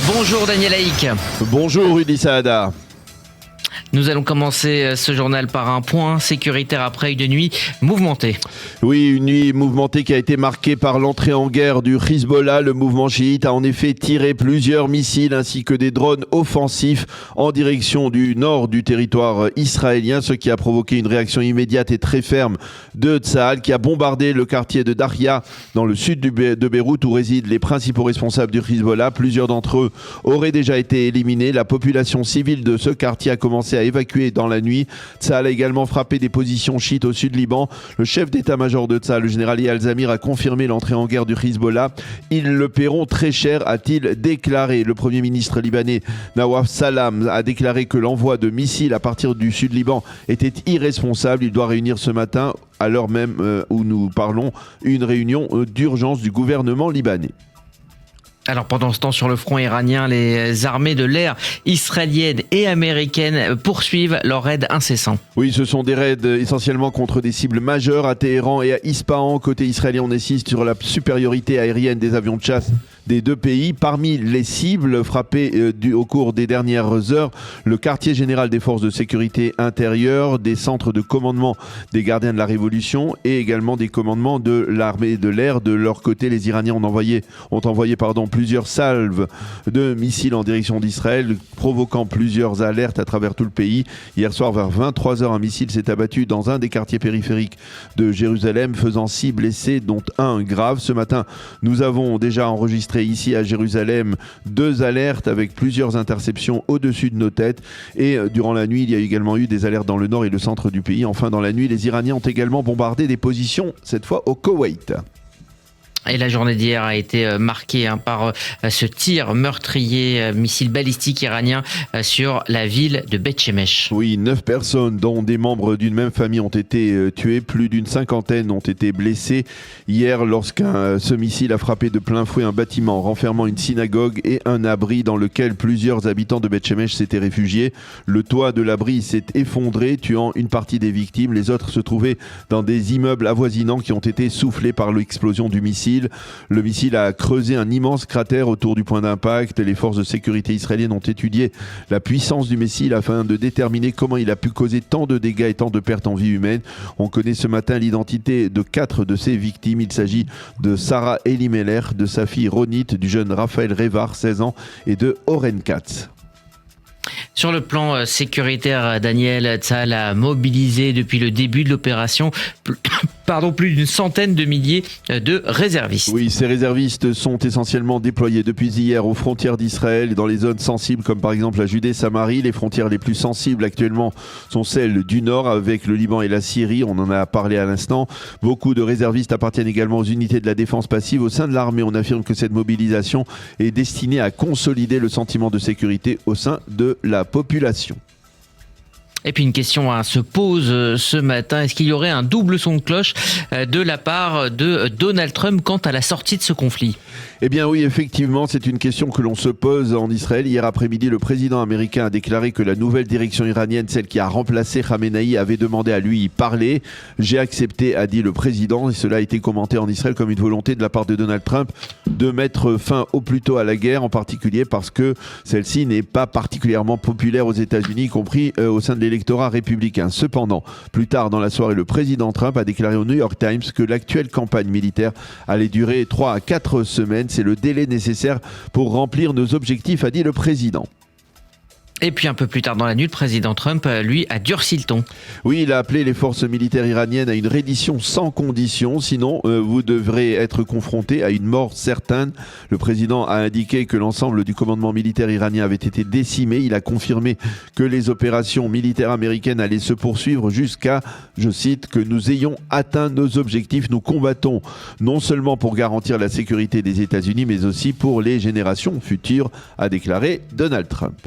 Bonjour Daniel Haïk. Bonjour Rudy Saada. Nous allons commencer ce journal par un point sécuritaire après une nuit mouvementée. Oui, une nuit mouvementée qui a été marquée par l'entrée en guerre du Hezbollah. Le mouvement chiite a en effet tiré plusieurs missiles ainsi que des drones offensifs en direction du nord du territoire israélien, ce qui a provoqué une réaction immédiate et très ferme de Tsahal qui a bombardé le quartier de Daria dans le sud de Beyrouth où résident les principaux responsables du Hezbollah. Plusieurs d'entre eux auraient déjà été éliminés. La population civile de ce quartier a commencé à évacuer dans la nuit. Tsahal a également frappé des positions chiites au sud Liban. Le chef d'état-major de Tsahal, le général Al-Zamir, a confirmé l'entrée en guerre du Hezbollah. Ils le paieront très cher, a-t-il déclaré. Le premier ministre libanais Nawaf Salam a déclaré que l'envoi de missiles à partir du sud Liban était irresponsable. Il doit réunir ce matin, à l'heure même où nous parlons, une réunion d'urgence du gouvernement libanais. Alors pendant ce temps, sur le front iranien, les armées de l'air israéliennes et américaines poursuivent leurs raids incessants. Oui, ce sont des raids essentiellement contre des cibles majeures à Téhéran et à Ispahan. Côté israélien, on insiste sur la supériorité aérienne des avions de chasse des deux pays. Parmi les cibles frappées au cours des dernières heures, le quartier général des forces de sécurité intérieure, des centres de commandement des gardiens de la Révolution et également des commandements de l'armée de l'air. De leur côté, les Iraniens ont envoyé plusieurs salves de missiles en direction d'Israël, provoquant plusieurs alertes à travers tout le pays. Hier soir, vers 23h, un missile s'est abattu dans un des quartiers périphériques de Jérusalem, faisant 6 blessés, dont un grave. Ce matin, nous avons déjà enregistré ici à Jérusalem 2 alertes avec plusieurs interceptions au-dessus de nos têtes. Et durant la nuit, il y a également eu des alertes dans le nord et le centre du pays. Enfin, dans la nuit, les Iraniens ont également bombardé des positions, cette fois au Koweït. Et la journée d'hier a été marquée par ce tir meurtrier, missile balistique iranien sur la ville de Beth Shemesh. Oui, 9 personnes, dont des membres d'une même famille, ont été tuées. Plus d'une cinquantaine ont été blessés. Hier, ce missile a frappé de plein fouet un bâtiment renfermant une synagogue et un abri dans lequel plusieurs habitants de Beth Shemesh s'étaient réfugiés. Le toit de l'abri s'est effondré, tuant une partie des victimes. Les autres se trouvaient dans des immeubles avoisinants qui ont été soufflés par l'explosion du missile. Le missile a creusé un immense cratère autour du point d'impact. Les forces de sécurité israéliennes ont étudié la puissance du missile afin de déterminer comment il a pu causer tant de dégâts et tant de pertes en vie humaine. On connaît ce matin l'identité de 4 de ces victimes. Il s'agit de Sarah Elimelech, de sa fille Ronit, du jeune Raphaël Revar, 16 ans, et de Oren Katz. Sur le plan sécuritaire, Daniel, Tsahal a mobilisé depuis le début de l'opération plus d'une centaine de milliers de réservistes. Oui, ces réservistes sont essentiellement déployés depuis hier aux frontières d'Israël et dans les zones sensibles comme par exemple la Judée-Samarie. Les frontières les plus sensibles actuellement sont celles du nord avec le Liban et la Syrie. On en a parlé à l'instant. Beaucoup de réservistes appartiennent également aux unités de la défense passive. Au sein de l'armée, on affirme que cette mobilisation est destinée à consolider le sentiment de sécurité au sein de la population. Et puis une question se pose ce matin, est-ce qu'il y aurait un double son de cloche de la part de Donald Trump quant à la sortie de ce conflit ? Eh bien oui, effectivement, c'est une question que l'on se pose en Israël. Hier après-midi, le président américain a déclaré que la nouvelle direction iranienne, celle qui a remplacé Khamenei, avait demandé à lui y parler. J'ai accepté, a dit le président, et cela a été commenté en Israël comme une volonté de la part de Donald Trump de mettre fin au plus tôt à la guerre, en particulier parce que celle-ci n'est pas particulièrement populaire aux États-Unis, y compris au sein de l'électorat républicain. Cependant, plus tard dans la soirée, le président Trump a déclaré au New York Times que l'actuelle campagne militaire allait durer 3 à 4 semaines. C'est le délai nécessaire pour remplir nos objectifs, a dit le président. Et puis un peu plus tard dans la nuit, le président Trump, lui, a durci le ton. Oui, il a appelé les forces militaires iraniennes à une reddition sans condition, sinon vous devrez être confrontés à une mort certaine. Le président a indiqué que l'ensemble du commandement militaire iranien avait été décimé. Il a confirmé que les opérations militaires américaines allaient se poursuivre jusqu'à, je cite, que nous ayons atteint nos objectifs. Nous combattons non seulement pour garantir la sécurité des États-Unis, mais aussi pour les générations futures, a déclaré Donald Trump.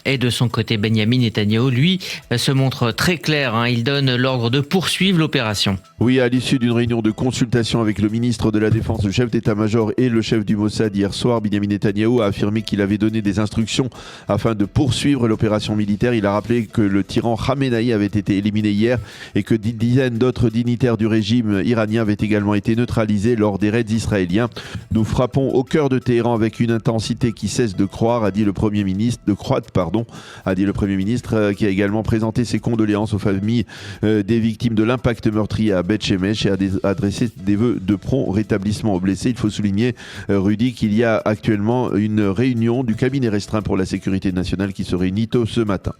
Et de son côté, Benyamin Netanyahou, lui, se montre très clair. Il donne l'ordre de poursuivre l'opération. Oui, à l'issue d'une réunion de consultation avec le ministre de la Défense, le chef d'état-major et le chef du Mossad hier soir, Benyamin Netanyahou a affirmé qu'il avait donné des instructions afin de poursuivre l'opération militaire. Il a rappelé que le tyran Khamenei avait été éliminé hier et que des dizaines d'autres dignitaires du régime iranien avaient également été neutralisés lors des raids israéliens. Nous frappons au cœur de Téhéran avec une intensité qui cesse de croître, a dit le Premier ministre, qui a également présenté ses condoléances aux familles des victimes de l'impact meurtrier à Beth Shemesh et a adressé des vœux de prompt rétablissement aux blessés. Il faut souligner, Rudy, qu'il y a actuellement une réunion du cabinet restreint pour la sécurité nationale qui se réunit tôt ce matin.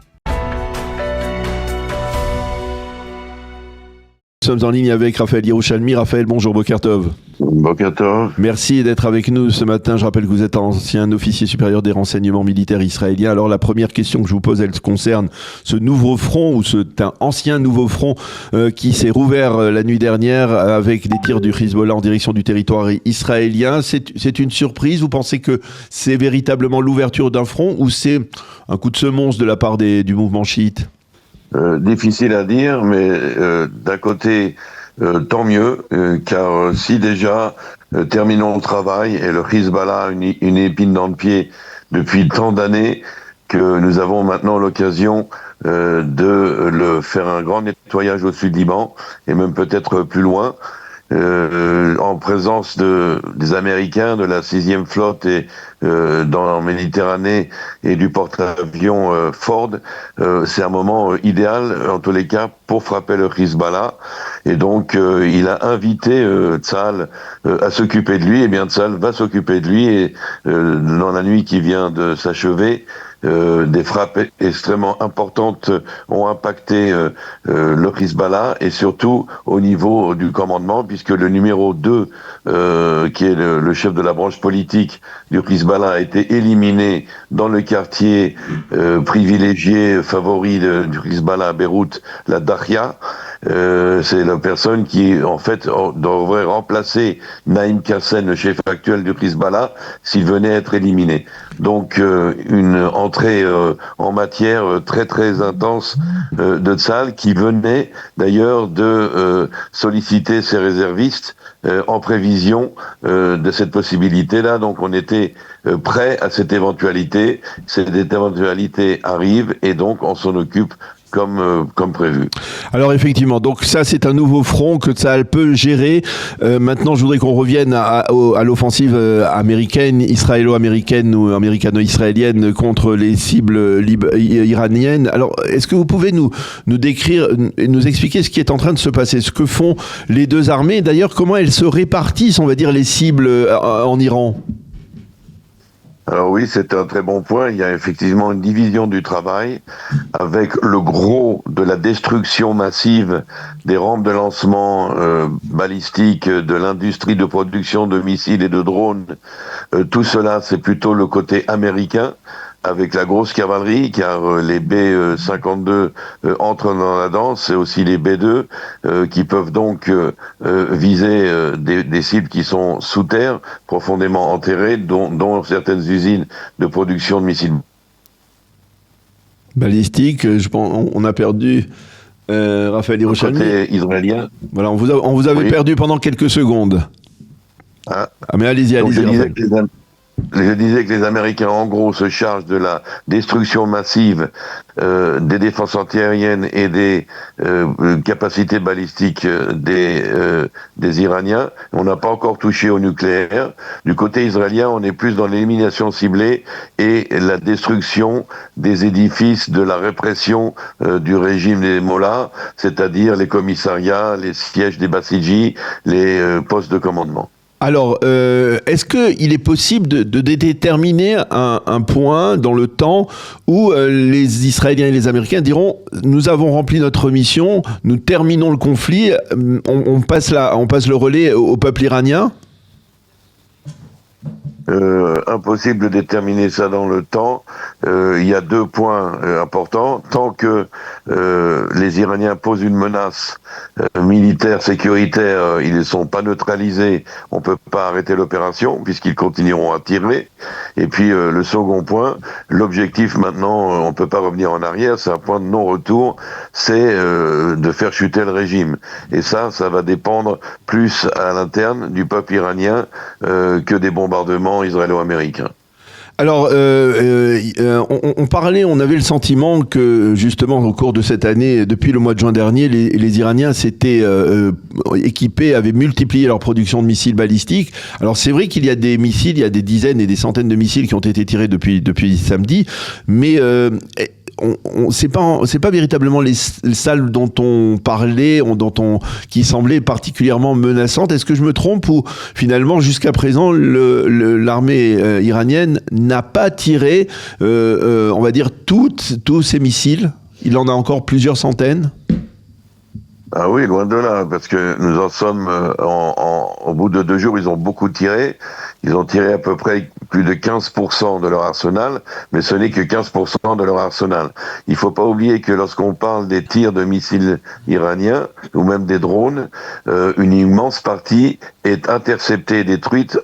Nous sommes en ligne avec Raphaël Yerushalmi. Raphaël, bonjour, Boker Tov. Boker Tov. Merci d'être avec nous ce matin. Je rappelle que vous êtes ancien officier supérieur des renseignements militaires israéliens. Alors la première question que je vous pose, elle concerne ce nouveau front, ou cet ancien nouveau front qui s'est rouvert la nuit dernière avec des tirs du Hezbollah en direction du territoire israélien. C'est une surprise? Vous pensez que c'est véritablement l'ouverture d'un front ou c'est un coup de semonce de la part du mouvement chiite? Difficile à dire, mais d'un côté, tant mieux, car si déjà terminons le travail, et le Hezbollah a une épine dans le pied depuis tant d'années, que nous avons maintenant l'occasion de le faire un grand nettoyage au sud Liban, et même peut-être plus loin, en présence des Américains, de la 6e flotte et dans la Méditerranée et du porte-avions Ford. C'est un moment idéal, en tous les cas, pour frapper le Hezbollah. Et donc, il a invité Tzahal à s'occuper de lui. Et bien, Tzahal va s'occuper de lui. Et dans la nuit qui vient de s'achever, des frappes extrêmement importantes ont impacté le Hezbollah, et surtout au niveau du commandement, puisque le numéro 2, qui est le chef de la branche politique du Hezbollah, a été éliminé dans le quartier privilégié, favori du Hezbollah à Beyrouth, la Dakhia. C'est la personne qui, en fait, devrait remplacer Naïm Kassem, le chef actuel du Hezbollah, s'il venait être éliminé. Donc, une entrée en matière très très intense de Tzahal, qui venait d'ailleurs de solliciter ses réservistes en prévision de cette possibilité-là. Donc, on était prêt à cette éventualité. Cette éventualité arrive, et donc on s'en occupe comme prévu. Alors effectivement, donc ça c'est un nouveau front que Tzahal peut gérer. Maintenant, je voudrais qu'on revienne à l'offensive américaine, israélo-américaine ou américano-israélienne contre les cibles iraniennes. Alors, est-ce que vous pouvez nous décrire, nous expliquer ce qui est en train de se passer, ce que font les deux armées, d'ailleurs comment elles se répartissent, on va dire, les cibles en Iran? Alors oui, c'est un très bon point. Il y a effectivement une division du travail avec le gros de la destruction massive des rampes de lancement balistiques, de l'industrie de production de missiles et de drones. Tout cela, c'est plutôt le côté américain, avec la grosse cavalerie, car les B-52 entrent dans la danse, et aussi les B-2 qui peuvent donc viser des cibles qui sont sous terre, profondément enterrées, dont certaines usines de production de missiles balistiques. On a perdu Raphaël Yerushalmi. Côté israélien. Voilà, on vous avait perdu pendant quelques secondes. Ah mais allez-y. Je disais que les Américains, en gros, se chargent de la destruction massive des défenses antiaériennes et des capacités balistiques des Iraniens. On n'a pas encore touché au nucléaire. Du côté israélien, on est plus dans l'élimination ciblée et la destruction des édifices de la répression du régime des Mollahs, c'est-à-dire les commissariats, les sièges des Bassidji, les postes de commandement. Alors, est-ce qu'il est possible de déterminer un point dans le temps où les Israéliens et les Américains diront « Nous avons rempli notre mission, nous terminons le conflit, on passe le relais au peuple iranien » impossible de déterminer ça dans le temps. Il y a 2 points importants. Tant que les Iraniens posent une menace militaire, sécuritaire, ils ne sont pas neutralisés, on ne peut pas arrêter l'opération puisqu'ils continueront à tirer. Et puis le second point, l'objectif maintenant, on ne peut pas revenir en arrière, c'est un point de non-retour, c'est de faire chuter le régime. Et ça va dépendre plus à l'interne du peuple iranien que des bombardements israélo-américains. Alors, on parlait, on avait le sentiment que justement au cours de cette année, depuis le mois de juin dernier, les Iraniens s'étaient équipés, avaient multiplié leur production de missiles balistiques. Alors c'est vrai qu'il y a des missiles, il y a des dizaines et des centaines de missiles qui ont été tirés depuis samedi, mais c'est pas véritablement les salles dont on parlait, qui semblaient particulièrement menaçantes. Est-ce que je me trompe ou finalement jusqu'à présent l'armée iranienne n'a pas tiré, on va dire tous ces missiles? Il en a encore plusieurs centaines. Ah oui, loin de là, parce que nous en sommes au bout de 2 jours, ils ont beaucoup tiré. Ils ont tiré à peu près plus de 15% de leur arsenal, mais ce n'est que 15% de leur arsenal. Il faut pas oublier que lorsqu'on parle des tirs de missiles iraniens, ou même des drones, une immense partie est interceptée et détruite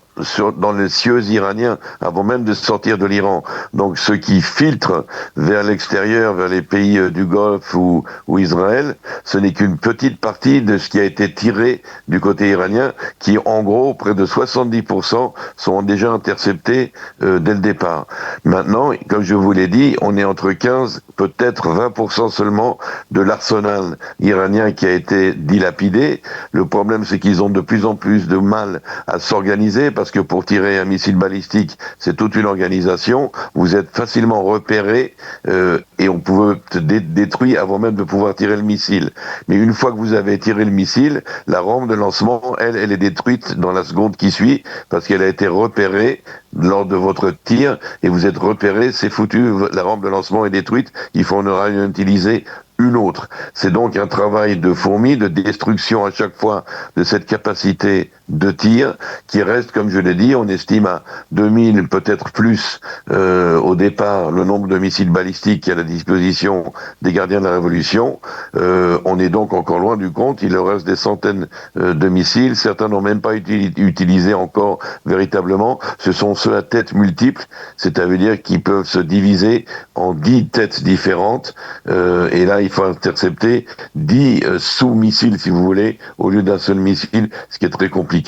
dans les cieux iraniens, avant même de sortir de l'Iran. Donc ce qui filtre vers l'extérieur, vers les pays du Golfe ou Israël, ce n'est qu'une petite partie de ce qui a été tiré du côté iranien, qui en gros, près de 70%, sont déjà interceptés dès le départ. Maintenant, comme je vous l'ai dit, on est entre 15, peut-être 20% seulement de l'arsenal iranien qui a été dilapidé. Le problème, c'est qu'ils ont de plus en plus de mal à s'organiser, parce que pour tirer un missile balistique, c'est toute une organisation. Vous êtes facilement repéré et on peut être détruit avant même de pouvoir tirer le missile. Mais une fois que vous avez tiré le missile, la rampe de lancement, elle est détruite dans la seconde qui suit, parce qu'elle a été repérée lors de votre tir, et vous êtes repéré, c'est foutu, la rampe de lancement est détruite, il faudra utiliser une autre. C'est donc un travail de fourmi, de destruction à chaque fois de cette capacité de tir, qui reste, comme je l'ai dit, on estime à 2000, peut-être plus, au départ, le nombre de missiles balistiques qui est à la disposition des gardiens de la Révolution. On est donc encore loin du compte, il leur reste des centaines de missiles, certains n'ont même pas utilisé encore véritablement, ce sont ceux à tête multiple, c'est-à-dire qu'ils peuvent se diviser en 10 têtes différentes, et là il faut intercepter 10 sous-missiles, si vous voulez, au lieu d'un seul missile, ce qui est très compliqué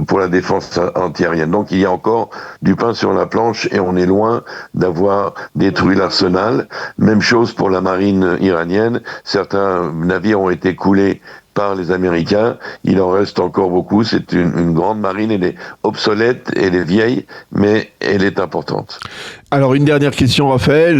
pour la défense antiaérienne. Donc il y a encore du pain sur la planche et on est loin d'avoir détruit l'arsenal. Même chose pour la marine iranienne. Certains navires ont été coulés par les Américains. Il en reste encore beaucoup. C'est une grande marine. Elle est obsolète, elle est vieille, mais elle est importante. Alors, une dernière question, Raphaël.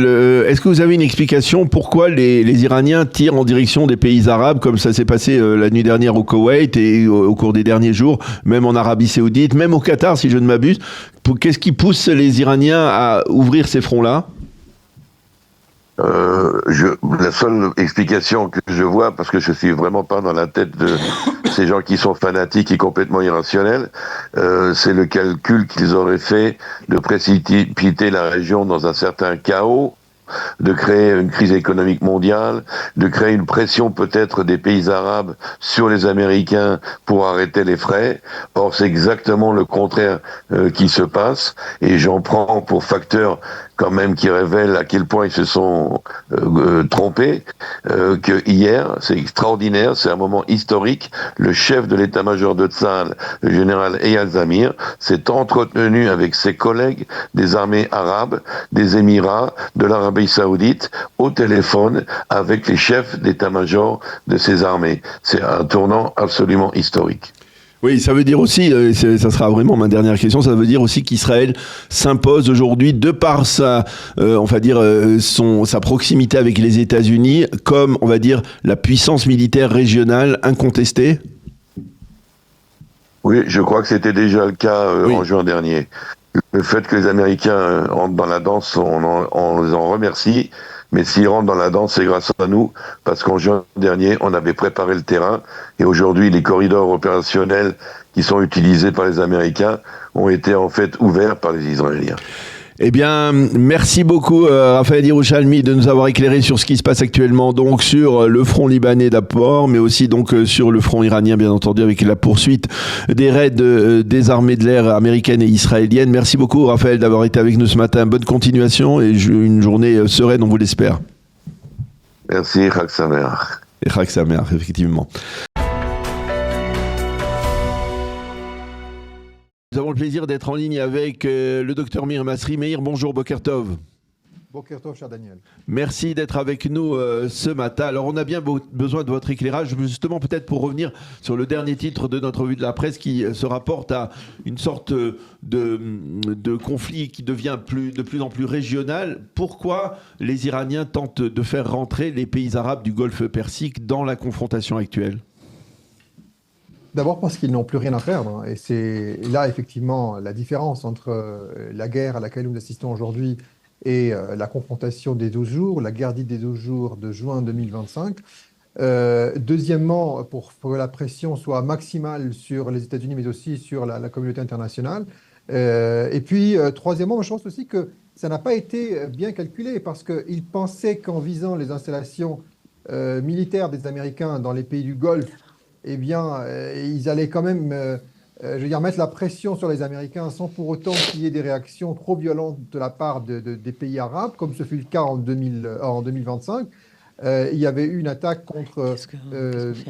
Est-ce que vous avez une explication pourquoi les Iraniens tirent en direction des pays arabes, comme ça s'est passé la nuit dernière au Koweït et au cours des derniers jours, même en Arabie Saoudite, même au Qatar, si je ne m'abuse? Qu'est-ce qui pousse les Iraniens à ouvrir ces fronts-là? La seule explication que je vois, parce que je suis vraiment pas dans la tête de ces gens qui sont fanatiques et complètement irrationnels, c'est le calcul qu'ils auraient fait de précipiter la région dans un certain chaos, de créer une crise économique mondiale, de créer une pression peut-être des pays arabes sur les Américains pour arrêter les frais. Or, c'est exactement le contraire qui se passe, et j'en prends pour facteur quand même qui révèle à quel point ils se sont trompés, que hier, c'est extraordinaire, c'est un moment historique, le chef de l'état-major de Tsahal, le général Eyal Zamir, s'est entretenu avec ses collègues des armées arabes, des Émirats, de l'Arabie Saoudite, au téléphone, avec les chefs d'état-major de ces armées. C'est un tournant absolument historique. Oui, ça veut dire aussi, ça sera vraiment ma dernière question, ça veut dire aussi qu'Israël s'impose aujourd'hui de par sa proximité avec les États-Unis comme, on va dire, la puissance militaire régionale incontestée? Oui, je crois que c'était déjà le cas en juin dernier. Le fait que les Américains entrent dans la danse, on les en remercie. Mais s'ils rentrent dans la danse, c'est grâce à nous, parce qu'en juin dernier, on avait préparé le terrain, et aujourd'hui, les corridors opérationnels qui sont utilisés par les Américains ont été en fait ouverts par les Israéliens. Eh bien, merci beaucoup Raphaël Yerushalmi de nous avoir éclairé sur ce qui se passe actuellement donc sur le front libanais d'abord, mais aussi donc sur le front iranien bien entendu avec la poursuite des raids des armées de l'air américaines et israéliennes. Merci beaucoup Raphaël d'avoir été avec nous ce matin. Bonne continuation et une journée sereine, on vous l'espère. Merci, Chag Sameach. Et Chag Sameach, effectivement. Nous avons le plaisir d'être en ligne avec le docteur Meir Masri. Meir, bonjour, Boker Tov. Boker Tov, cher Daniel. Merci d'être avec nous ce matin. Alors, on a bien besoin de votre éclairage, justement, peut-être pour revenir sur le dernier titre de notre revue de la presse qui se rapporte à une sorte de conflit qui devient de plus en plus régional. Pourquoi les Iraniens tentent de faire rentrer les pays arabes du Golfe Persique dans la confrontation actuelle ? D'abord parce qu'ils n'ont plus rien à perdre. Et c'est là, effectivement, la différence entre la guerre à laquelle nous assistons aujourd'hui et la confrontation des 12 jours, la guerre dite des 12 jours de juin 2025. Deuxièmement, pour que la pression soit maximale sur les États-Unis, mais aussi sur la communauté internationale. Et puis, troisièmement, je pense aussi que ça n'a pas été bien calculé parce qu'ils pensaient qu'en visant les installations militaires des Américains dans les pays du Golfe, eh bien, ils allaient quand même, je veux dire, mettre la pression sur les Américains sans pour autant qu'il y ait des réactions trop violentes de la part des pays arabes, comme ce fut le cas en 2025. Il y avait eu une attaque contre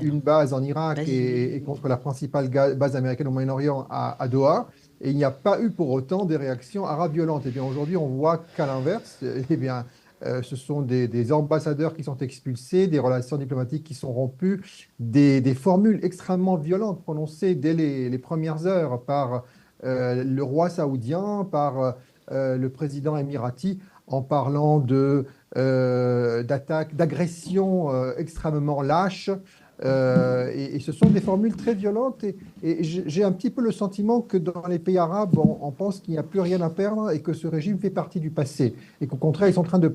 une base en Irak et contre la principale base américaine au Moyen-Orient à Doha. Et il n'y a pas eu pour autant des réactions arabes violentes. Et bien aujourd'hui, on voit qu'à l'inverse, eh bien, ce sont des ambassadeurs qui sont expulsés, des relations diplomatiques qui sont rompues, des formules extrêmement violentes prononcées dès les premières heures par le roi saoudien, par le président émirati, en parlant d'attaques, d'agressions extrêmement lâches. Et ce sont des formules très violentes et j'ai un petit peu le sentiment que dans les pays arabes, on pense qu'il n'y a plus rien à perdre et que ce régime fait partie du passé et qu'au contraire, ils sont en train de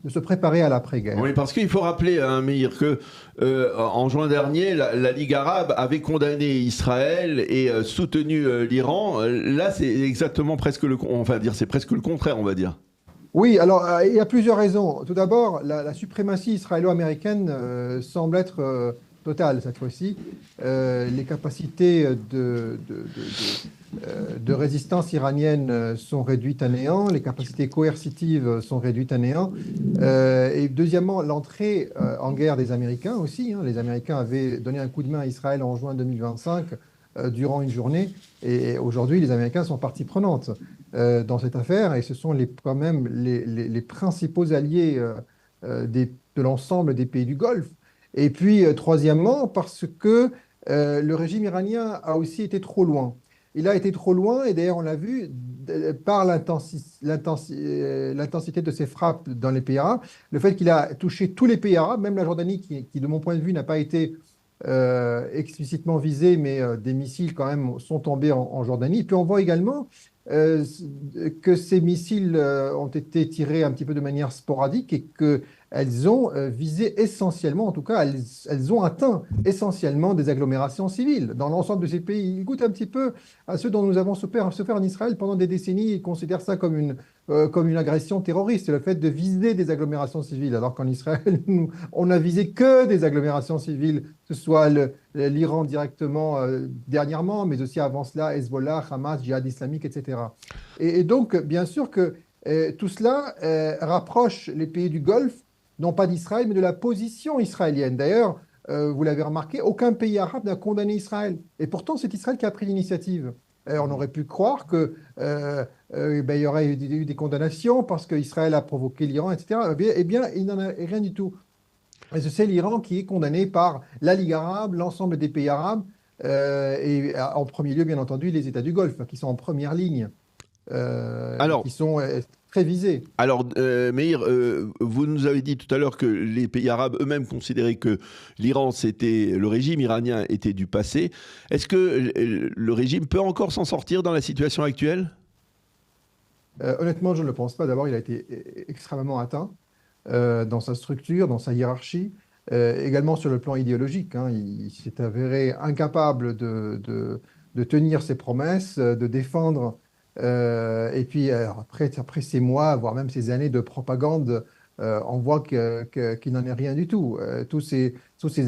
se préparer à l'après-guerre. Oui, parce qu'il faut rappeler, Meir, que en juin dernier, la Ligue arabe avait condamné Israël et soutenu l'Iran. Là, c'est exactement presque c'est presque le contraire, on va dire. Oui, alors il y a plusieurs raisons. Tout d'abord, la suprématie israélo-américaine semble être totale cette fois-ci. Les capacités de résistance iranienne sont réduites à néant, les capacités coercitives sont réduites à néant. Et deuxièmement, l'entrée en guerre des Américains aussi. Les Américains avaient donné un coup de main à Israël en juin 2025 durant une journée. Et aujourd'hui, les Américains sont partie prenante dans cette affaire et ce sont quand même les principaux alliés de l'ensemble des pays du Golfe. Et puis, troisièmement, parce que le régime iranien a aussi été trop loin. Il a été trop loin et d'ailleurs, on l'a vu par l'intensité de ses frappes dans les pays arabes, le fait qu'il a touché tous les pays arabes, même la Jordanie qui de mon point de vue, n'a pas été explicitement visée, mais des missiles quand même sont tombés en Jordanie. Et puis on voit également que ces missiles ont été tirés un petit peu de manière sporadique et qu'elles ont visé essentiellement, en tout cas, elles ont atteint essentiellement des agglomérations civiles dans l'ensemble de ces pays. Ils goûtent un petit peu à ceux dont nous avons souffert en Israël pendant des décennies. Ils considèrent ça comme une agression terroriste, le fait de viser des agglomérations civiles, alors qu'en Israël, on n'a visé que des agglomérations civiles, que ce soit l'Iran directement dernièrement, mais aussi avant cela, Hezbollah, Hamas, Djihad islamique, etc. Et donc, bien sûr que tout cela rapproche les pays du Golfe, non pas d'Israël, mais de la position israélienne. D'ailleurs, vous l'avez remarqué, aucun pays arabe n'a condamné Israël. Et pourtant, c'est Israël qui a pris l'initiative. On aurait pu croire qu'il y aurait eu des condamnations parce qu'Israël a provoqué l'Iran, etc. Eh bien, il n'en a rien du tout. Et c'est l'Iran qui est condamné par la Ligue arabe, l'ensemble des pays arabes, et en premier lieu, bien entendu, les États du Golfe, qui sont en première ligne, qui sont très visés. Alors, Meir, vous nous avez dit tout à l'heure que les pays arabes eux-mêmes considéraient que le régime iranien était du passé. Est-ce que le régime peut encore s'en sortir dans la situation actuelle ? Honnêtement, je ne le pense pas. D'abord, il a été extrêmement atteint dans sa structure, dans sa hiérarchie, également sur le plan idéologique. Il s'est avéré incapable de de tenir ses promesses, de défendre. Et puis après ces mois, voire même ces années de propagande, on voit qu'il n'en est rien du tout. Tous ces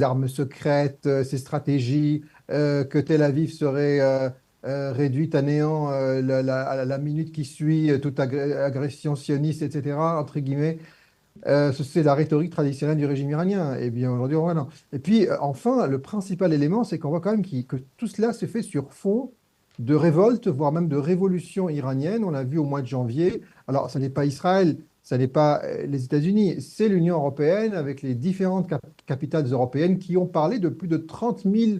armes secrètes, ces stratégies, que Tel Aviv serait réduite à néant à la minute qui suit toute agression sioniste, etc., entre guillemets. C'est la rhétorique traditionnelle du régime iranien. Et bien aujourd'hui, on voit non. Et puis enfin, le principal élément, c'est qu'on voit quand même que tout cela se fait sur fond de révolte, voire même de révolution iranienne. On l'a vu au mois de janvier. Alors, ce n'est pas Israël, ce n'est pas les États-Unis, c'est l'Union européenne avec les différentes capitales européennes qui ont parlé de plus de 30 000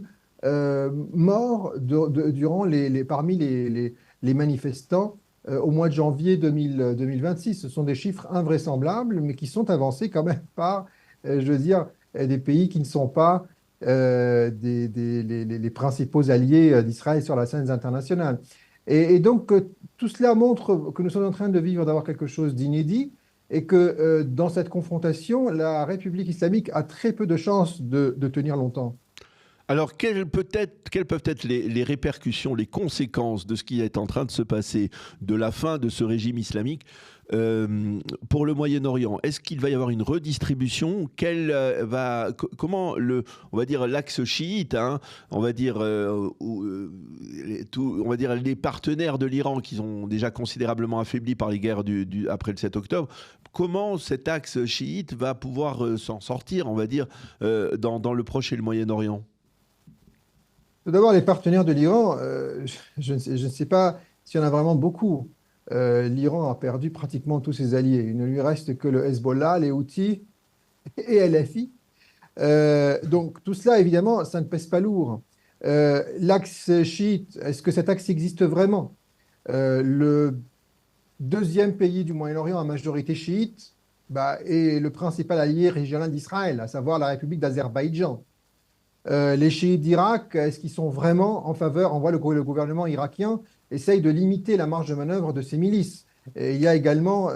morts parmi les manifestants au mois de janvier 2026. Ce sont des chiffres invraisemblables, mais qui sont avancés quand même par, je veux dire, des pays qui ne sont pas les principaux alliés d'Israël sur la scène internationale. Et donc, tout cela montre que nous sommes en train de vivre, d'avoir quelque chose d'inédit, et que dans cette confrontation, la République islamique a très peu de chances de tenir longtemps. Alors, quelles peuvent être les répercussions, les conséquences de ce qui est en train de se passer, de la fin de ce régime islamique pour le Moyen-Orient? Est-ce qu'il va y avoir une redistribution? Comment on va dire l'axe chiite, hein, on va dire les partenaires de l'Iran qui sont déjà considérablement affaiblis par les guerres après le 7 octobre, comment cet axe chiite va pouvoir s'en sortir, on va dire, dans le Proche et le Moyen-Orient? Tout d'abord, les partenaires de l'Iran, je ne sais pas s'il y en a vraiment beaucoup. L'Iran a perdu pratiquement tous ses alliés. Il ne lui reste que le Hezbollah, les Houthis et LFI. Donc tout cela, évidemment, ça ne pèse pas lourd. L'axe chiite, est-ce que cet axe existe vraiment? Le deuxième pays du Moyen-Orient à majorité chiite est le principal allié régional d'Israël, à savoir la République d'Azerbaïdjan. Les chiites d'Irak, est-ce qu'ils sont vraiment en faveur? On voit le gouvernement irakien essaye de limiter la marge de manœuvre de ces milices. Et il y a également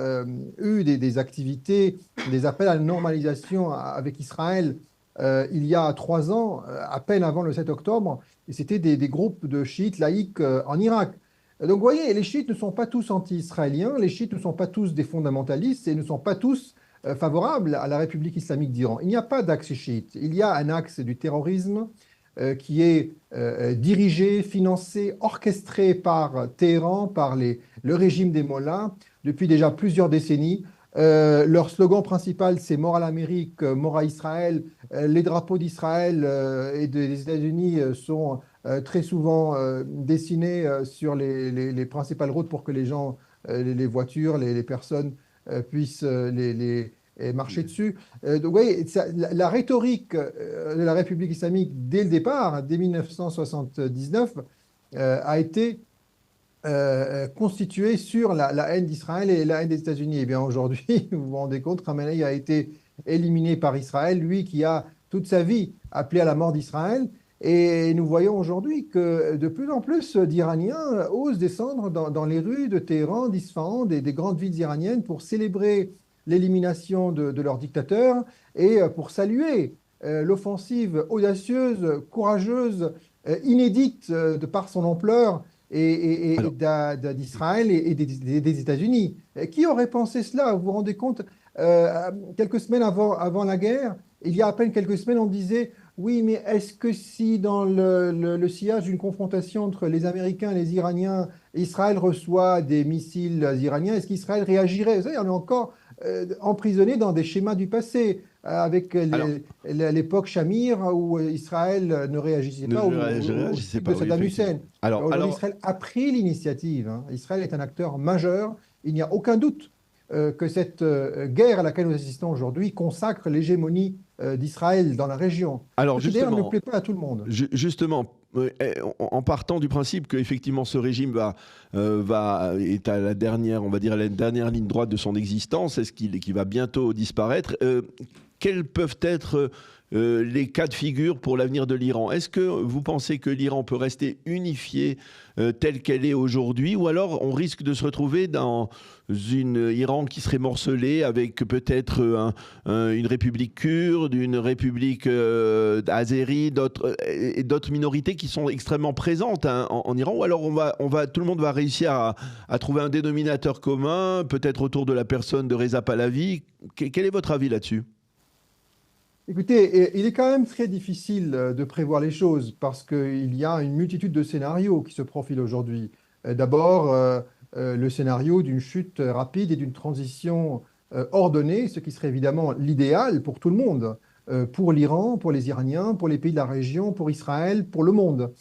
eu des activités, des appels à la normalisation avec Israël il y a 3 ans, à peine avant le 7 octobre, et c'était des groupes de chiites laïcs en Irak. Donc vous voyez, les chiites ne sont pas tous anti-israéliens, les chiites ne sont pas tous des fondamentalistes et ne sont pas tous favorables à la République islamique d'Iran. Il n'y a pas d'axe chiite, il y a un axe du terrorisme qui est dirigé, financé, orchestré par Téhéran, par le régime des mollahs depuis déjà plusieurs décennies. Leur slogan principal, c'est mort à l'Amérique, mort à Israël. Les drapeaux d'Israël et des États-Unis sont très souvent dessinés sur les principales routes pour que les gens, les voitures, les personnes puissent marcher dessus. Donc, vous voyez, la rhétorique de la République islamique, dès le départ, dès 1979, a été constituée sur la haine d'Israël et la haine des États-Unis. Et bien aujourd'hui, vous vous rendez compte, Khamenei a été éliminé par Israël, lui qui a toute sa vie appelé à la mort d'Israël. Et nous voyons aujourd'hui que de plus en plus d'Iraniens osent descendre dans les rues de Téhéran, d'Isfahan, des grandes villes iraniennes pour célébrer l'élimination de leur dictateur et pour saluer l'offensive audacieuse, courageuse, inédite de par son ampleur d'Israël et des États-Unis. Qui aurait pensé cela? Vous vous rendez compte, quelques semaines avant la guerre, il y a à peine quelques semaines, on disait oui, mais est-ce que si dans le sillage d'une confrontation entre les Américains et les Iraniens, Israël reçoit des missiles iraniens, est-ce qu'Israël réagirait? Vous savez, on est encore emprisonné dans des schémas du passé, avec l'époque Shamir où Israël ne réagissait pas au Saddam Hussein. Alors, Israël a pris l'initiative. Hein. Israël est un acteur majeur. Il n'y a aucun doute que cette guerre à laquelle nous assistons aujourd'hui consacre l'hégémonie d'Israël dans la région. Alors, d'ailleurs, ne plaît pas à tout le monde. Justement, en partant du principe qu'effectivement ce régime est à la dernière, on va dire, à la dernière ligne droite de son existence, est-ce qu'il va bientôt disparaître? Quelles peuvent être les cas de figure pour l'avenir de l'Iran. Est-ce que vous pensez que l'Iran peut rester unifié telle qu'elle est aujourd'hui, ou alors on risque de se retrouver dans une Iran qui serait morcelée avec peut-être une république kurde, une république azérie, d'autres minorités qui sont extrêmement présentes en Iran, ou alors tout le monde va réussir à trouver un dénominateur commun, peut-être autour de la personne de Reza Pahlavi. Quel est votre avis là-dessus ? Écoutez, il est quand même très difficile de prévoir les choses parce qu'il y a une multitude de scénarios qui se profilent aujourd'hui. D'abord, le scénario d'une chute rapide et d'une transition ordonnée, ce qui serait évidemment l'idéal pour tout le monde, pour l'Iran, pour les Iraniens, pour les pays de la région, pour Israël, pour le monde.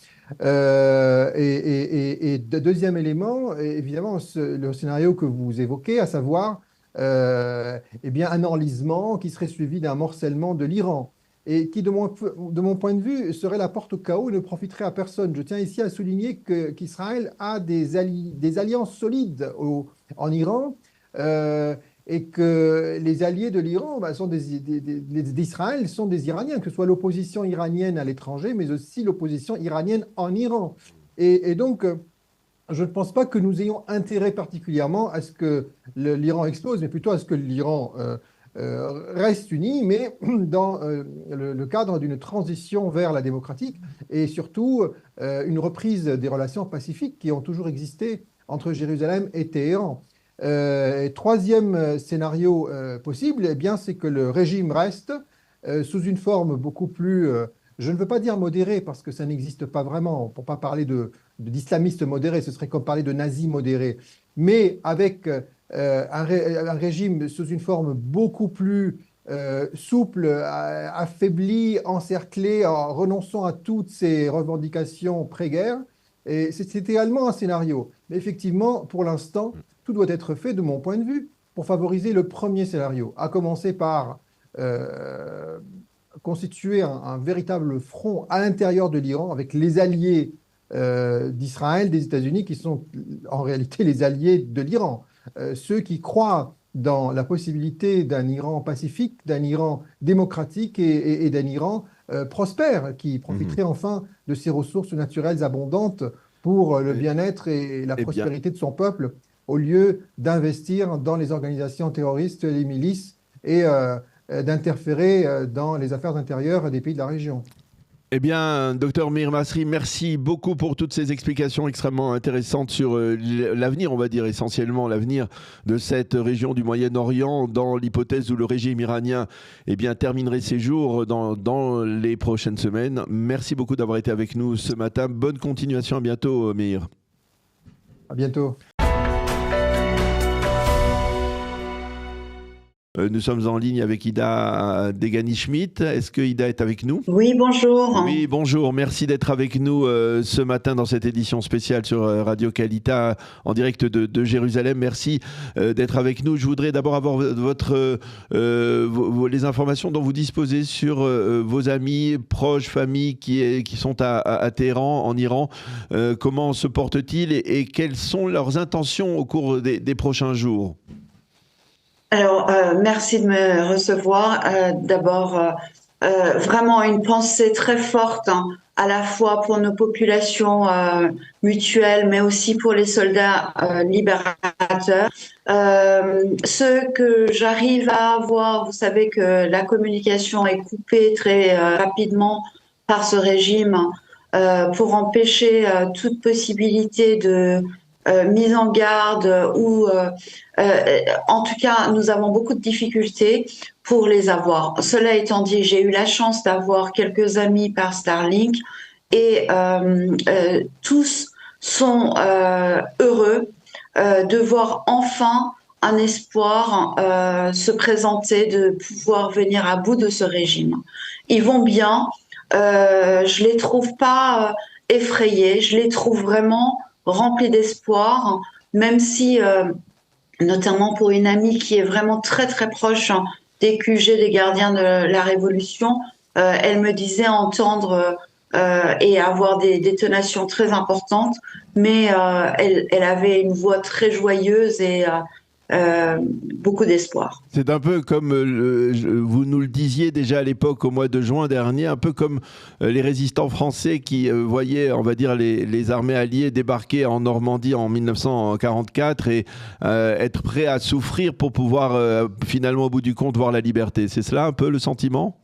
Deuxième élément, évidemment, le scénario que vous évoquez, à savoir eh bien, un enlisement qui serait suivi d'un morcellement de l'Iran et qui, de mon point de vue, serait la porte au chaos et ne profiterait à personne. Je tiens ici à souligner qu'Israël a des alliances solides en Iran et que les alliés de l'Iran d'Israël sont des Iraniens, que ce soit l'opposition iranienne à l'étranger, mais aussi l'opposition iranienne en Iran. Et donc, je ne pense pas que nous ayons intérêt particulièrement à ce que l'Iran explose, mais plutôt à ce que l'Iran reste uni, mais dans le cadre d'une transition vers la démocratique et surtout une reprise des relations pacifiques qui ont toujours existé entre Jérusalem et Téhéran. Troisième scénario possible, eh bien, c'est que le régime reste sous une forme beaucoup plus, je ne veux pas dire modérée parce que ça n'existe pas vraiment, pour ne pas parler d'islamistes modérés, ce serait comme parler de nazis modérés, mais avec un régime sous une forme beaucoup plus souple, affaibli, encerclé, en renonçant à toutes ses revendications pré-guerre. Et c'est également un scénario. Mais effectivement, pour l'instant, tout doit être fait, de mon point de vue, pour favoriser le premier scénario, à commencer par constituer un véritable front à l'intérieur de l'Iran avec les alliés d'Israël, des États-Unis, qui sont en réalité les alliés de l'Iran. Ceux qui croient dans la possibilité d'un Iran pacifique, d'un Iran démocratique et d'un Iran prospère, qui profiterait enfin de ses ressources naturelles abondantes pour le bien-être et la prospérité de son peuple, au lieu d'investir dans les organisations terroristes, les milices, et d'interférer dans les affaires intérieures des pays de la région. Eh bien, Dr Meir Masri, merci beaucoup pour toutes ces explications extrêmement intéressantes sur l'avenir, on va dire essentiellement l'avenir de cette région du Moyen-Orient, dans l'hypothèse où le régime iranien terminerait ses jours dans les prochaines semaines. Merci beaucoup d'avoir été avec nous ce matin. Bonne continuation, à bientôt Meir. À bientôt. Nous sommes en ligne avec Ida Degani-Schmidt. Est-ce que Ida est avec nous ? Oui, bonjour. Oui, bonjour. Merci d'être avec nous ce matin dans cette édition spéciale sur Radio Kalita en direct de Jérusalem. Merci d'être avec nous. Je voudrais d'abord avoir les informations dont vous disposez sur vos amis, proches, familles qui sont à Téhéran, en Iran. Comment se portent-ils et quelles sont leurs intentions au cours des prochains jours ? Alors, merci de me recevoir. D'abord, vraiment une pensée très forte, à la fois pour nos populations mutuelles, mais aussi pour les soldats libérateurs. Ce que j'arrive à avoir, vous savez que la communication est coupée très rapidement par ce régime pour empêcher toute possibilité de mise en garde ou en tout cas nous avons beaucoup de difficultés pour les avoir. Cela étant dit, j'ai eu la chance d'avoir quelques amis par Starlink et tous sont heureux de voir enfin un espoir se présenter, de pouvoir venir à bout de ce régime. Ils vont bien, je les trouve pas effrayés, je les trouve vraiment rempli d'espoir, même si, notamment pour une amie qui est vraiment très très proche des QG, des gardiens de la Révolution, elle me disait entendre et avoir des détonations très importantes, mais elle avait une voix très joyeuse et beaucoup d'espoir. C'est un peu comme vous nous le disiez déjà à l'époque, au mois de juin dernier, un peu comme les résistants français qui voyaient, on va dire, les armées alliées débarquer en Normandie en 1944 et être prêts à souffrir pour pouvoir finalement, au bout du compte, voir la liberté. C'est cela un peu le sentiment ?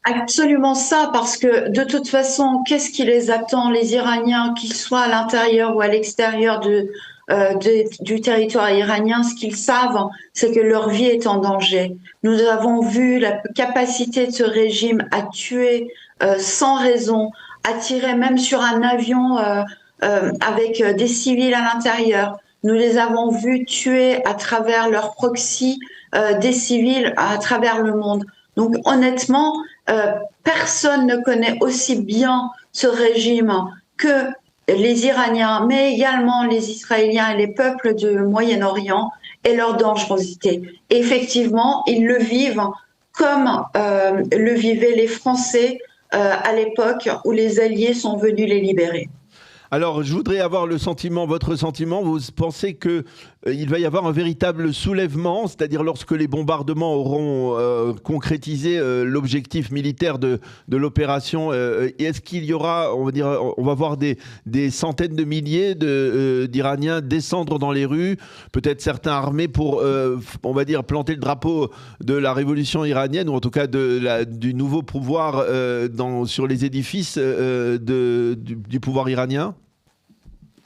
Absolument ça, parce que de toute façon, qu'est-ce qui les attend, les Iraniens, qu'ils soient à l'intérieur ou à l'extérieur du territoire iranien? Ce qu'ils savent, c'est que leur vie est en danger. Nous avons vu la capacité de ce régime à tuer sans raison, à tirer même sur un avion avec des civils à l'intérieur. Nous les avons vus tuer à travers leur proxy des civils à travers le monde. Donc honnêtement, personne ne connaît aussi bien ce régime que les Iraniens, mais également les Israéliens et les peuples du Moyen-Orient et leur dangerosité. Et effectivement, ils le vivent comme le vivaient les Français à l'époque où les Alliés sont venus les libérer. Alors, je voudrais avoir votre sentiment. Vous pensez qu'il va y avoir un véritable soulèvement, c'est-à-dire lorsque les bombardements auront concrétisé l'objectif militaire de l'opération, est-ce qu'il y aura, on va voir des centaines de milliers d'Iraniens descendre dans les rues, peut-être certains armés pour, on va dire, planter le drapeau de la révolution iranienne, ou en tout cas du nouveau pouvoir sur les édifices du pouvoir iranien ?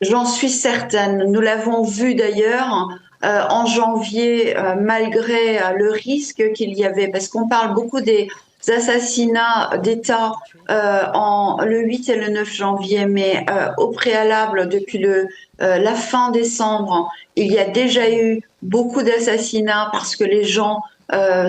J'en suis certaine. Nous l'avons vu d'ailleurs en janvier, malgré le risque qu'il y avait, parce qu'on parle beaucoup des assassinats d'État le 8 et le 9 janvier, mais au préalable, depuis la fin décembre, il y a déjà eu beaucoup d'assassinats parce que les gens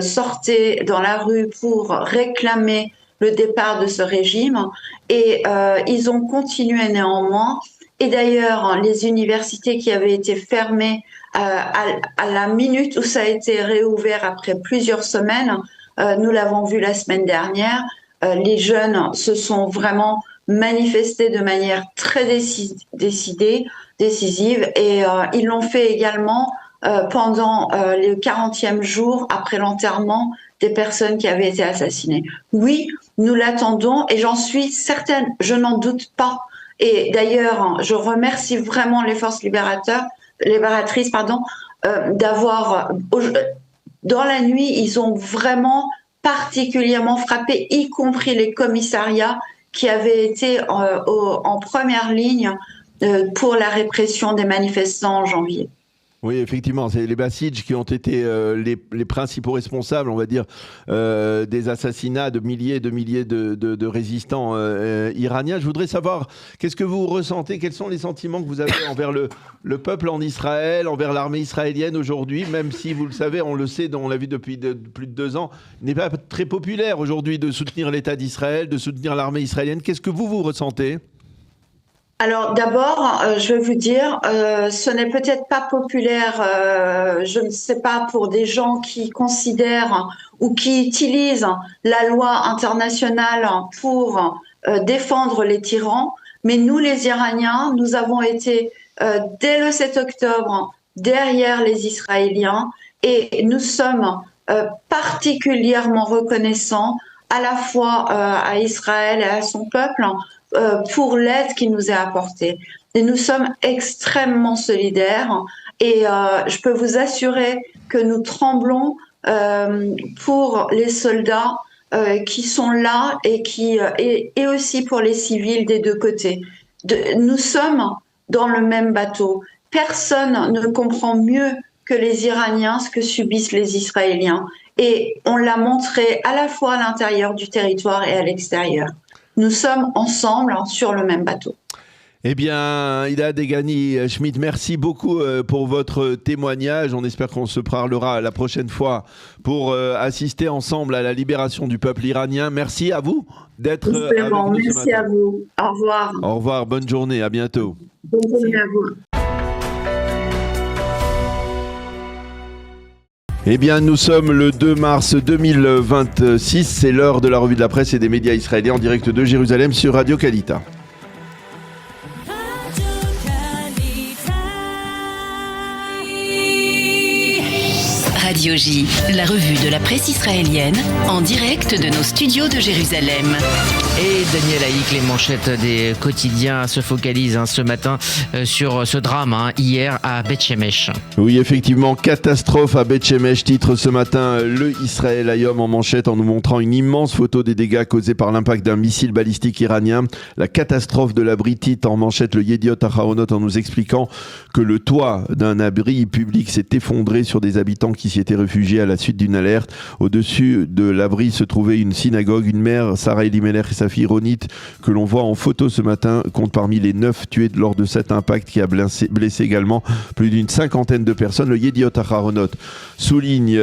sortaient dans la rue pour réclamer le départ de ce régime, et ils ont continué néanmoins. Et d'ailleurs, les universités qui avaient été fermées à la minute où ça a été réouvert après plusieurs semaines, nous l'avons vu la semaine dernière, les jeunes se sont vraiment manifestés de manière très décisive, et ils l'ont fait également pendant le 40e jour après l'enterrement des personnes qui avaient été assassinées. Oui, nous l'attendons et j'en suis certaine, je n'en doute pas. Et d'ailleurs, je remercie vraiment les forces libératrices, d'avoir, dans la nuit, ils ont vraiment particulièrement frappé, y compris les commissariats qui avaient été en première ligne pour la répression des manifestants en janvier. Oui, effectivement, c'est les Bassidj qui ont été les principaux responsables, on va dire, des assassinats de milliers de résistants iraniens. Je voudrais savoir, qu'est-ce que vous ressentez, quels sont les sentiments que vous avez envers le peuple en Israël, envers l'armée israélienne aujourd'hui, même si, vous le savez, on le sait, on l'a vu depuis plus de 2 ans, il n'est pas très populaire aujourd'hui de soutenir l'État d'Israël, de soutenir l'armée israélienne. Qu'est-ce que vous ressentez ? Alors d'abord, je vais vous dire, ce n'est peut-être pas populaire, je ne sais pas, pour des gens qui considèrent ou qui utilisent la loi internationale pour défendre les tyrans, mais nous les Iraniens, nous avons été dès le 7 octobre derrière les Israéliens et nous sommes particulièrement reconnaissants à la fois à Israël et à son peuple pour l'aide qui nous est apportée. Et nous sommes extrêmement solidaires et je peux vous assurer que nous tremblons pour les soldats qui sont là et aussi pour les civils des deux côtés. Nous sommes dans le même bateau. Personne ne comprend mieux que les Iraniens ce que subissent les Israéliens. Et on l'a montré à la fois à l'intérieur du territoire et à l'extérieur. Nous sommes ensemble sur le même bateau. Eh bien, Ida Degani-Schmitt, merci beaucoup pour votre témoignage. On espère qu'on se parlera la prochaine fois pour assister ensemble à la libération du peuple iranien. Merci à vous d'être avec nous. Merci à vous. Au revoir. Au revoir, bonne journée, à bientôt. Bonne journée à vous. Eh bien, nous sommes le 2 mars 2026. C'est l'heure de la revue de la presse et des médias israéliens en direct de Jérusalem sur Radio Kalita. Radio J, la revue de la presse israélienne, en direct de nos studios de Jérusalem. Et Daniel Haïk, les manchettes des quotidiens se focalisent ce matin sur ce drame hier à Beth Shemesh. Oui, effectivement, catastrophe à Beth Shemesh, titre ce matin le Israël Hayom en manchette en nous montrant une immense photo des dégâts causés par l'impact d'un missile balistique iranien. La catastrophe de l'abri, titre en manchette le Yediot Aharonot en nous expliquant que le toit d'un abri public s'est effondré sur des habitants qui s'y étaient réfugiés à la suite d'une alerte. Au-dessus de l'abri se trouvait une synagogue. Une mère, Sarah Elimelech, et sa fille Ronit, que l'on voit en photo ce matin, compte parmi les 9 tués lors de cet impact qui a blessé également plus d'une cinquantaine de personnes. Le Yediot Aharonot souligne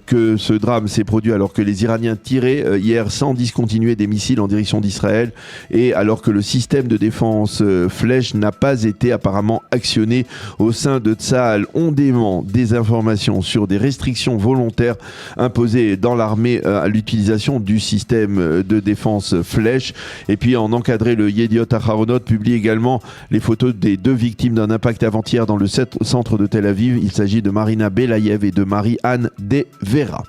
que ce drame s'est produit alors que les Iraniens tiraient hier sans discontinuer des missiles en direction d'Israël et alors que le système de défense Flèche n'a pas été apparemment actionné au sein de Tsahal. On dément des informations sur des restrictions volontaires imposées dans l'armée à l'utilisation du système de défense Flèche. Et puis en encadré, le Yediot Aharonot publie également les photos des 2 victimes d'un impact avant-hier dans le centre de Tel Aviv. Il s'agit de Marina Belayev et de Marie-Anne Devera.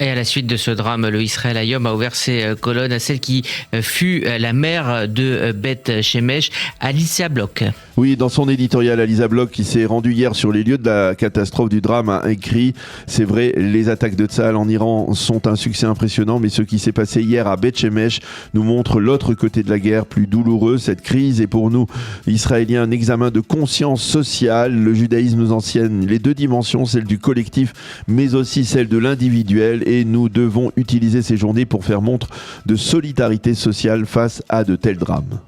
Et à la suite de ce drame, le Israël Hayom a ouvert ses colonnes à celle qui fut la mère de Beth Shemesh, Alicia Bloch. Oui, dans son éditorial, Alicia Bloch, qui s'est rendue hier sur les lieux de la catastrophe du drame, a écrit « C'est vrai, les attaques de Tsahal en Iran sont un succès impressionnant, mais ce qui s'est passé hier à Beth Shemesh nous montre l'autre côté de la guerre, plus douloureux. Cette crise est pour nous, Israéliens, un examen de conscience sociale. Le judaïsme nous enseigne les 2 dimensions, celle du collectif, mais aussi celle de l'individuel. Et nous devons utiliser ces journées pour faire montre de solidarité sociale face à de tels drames.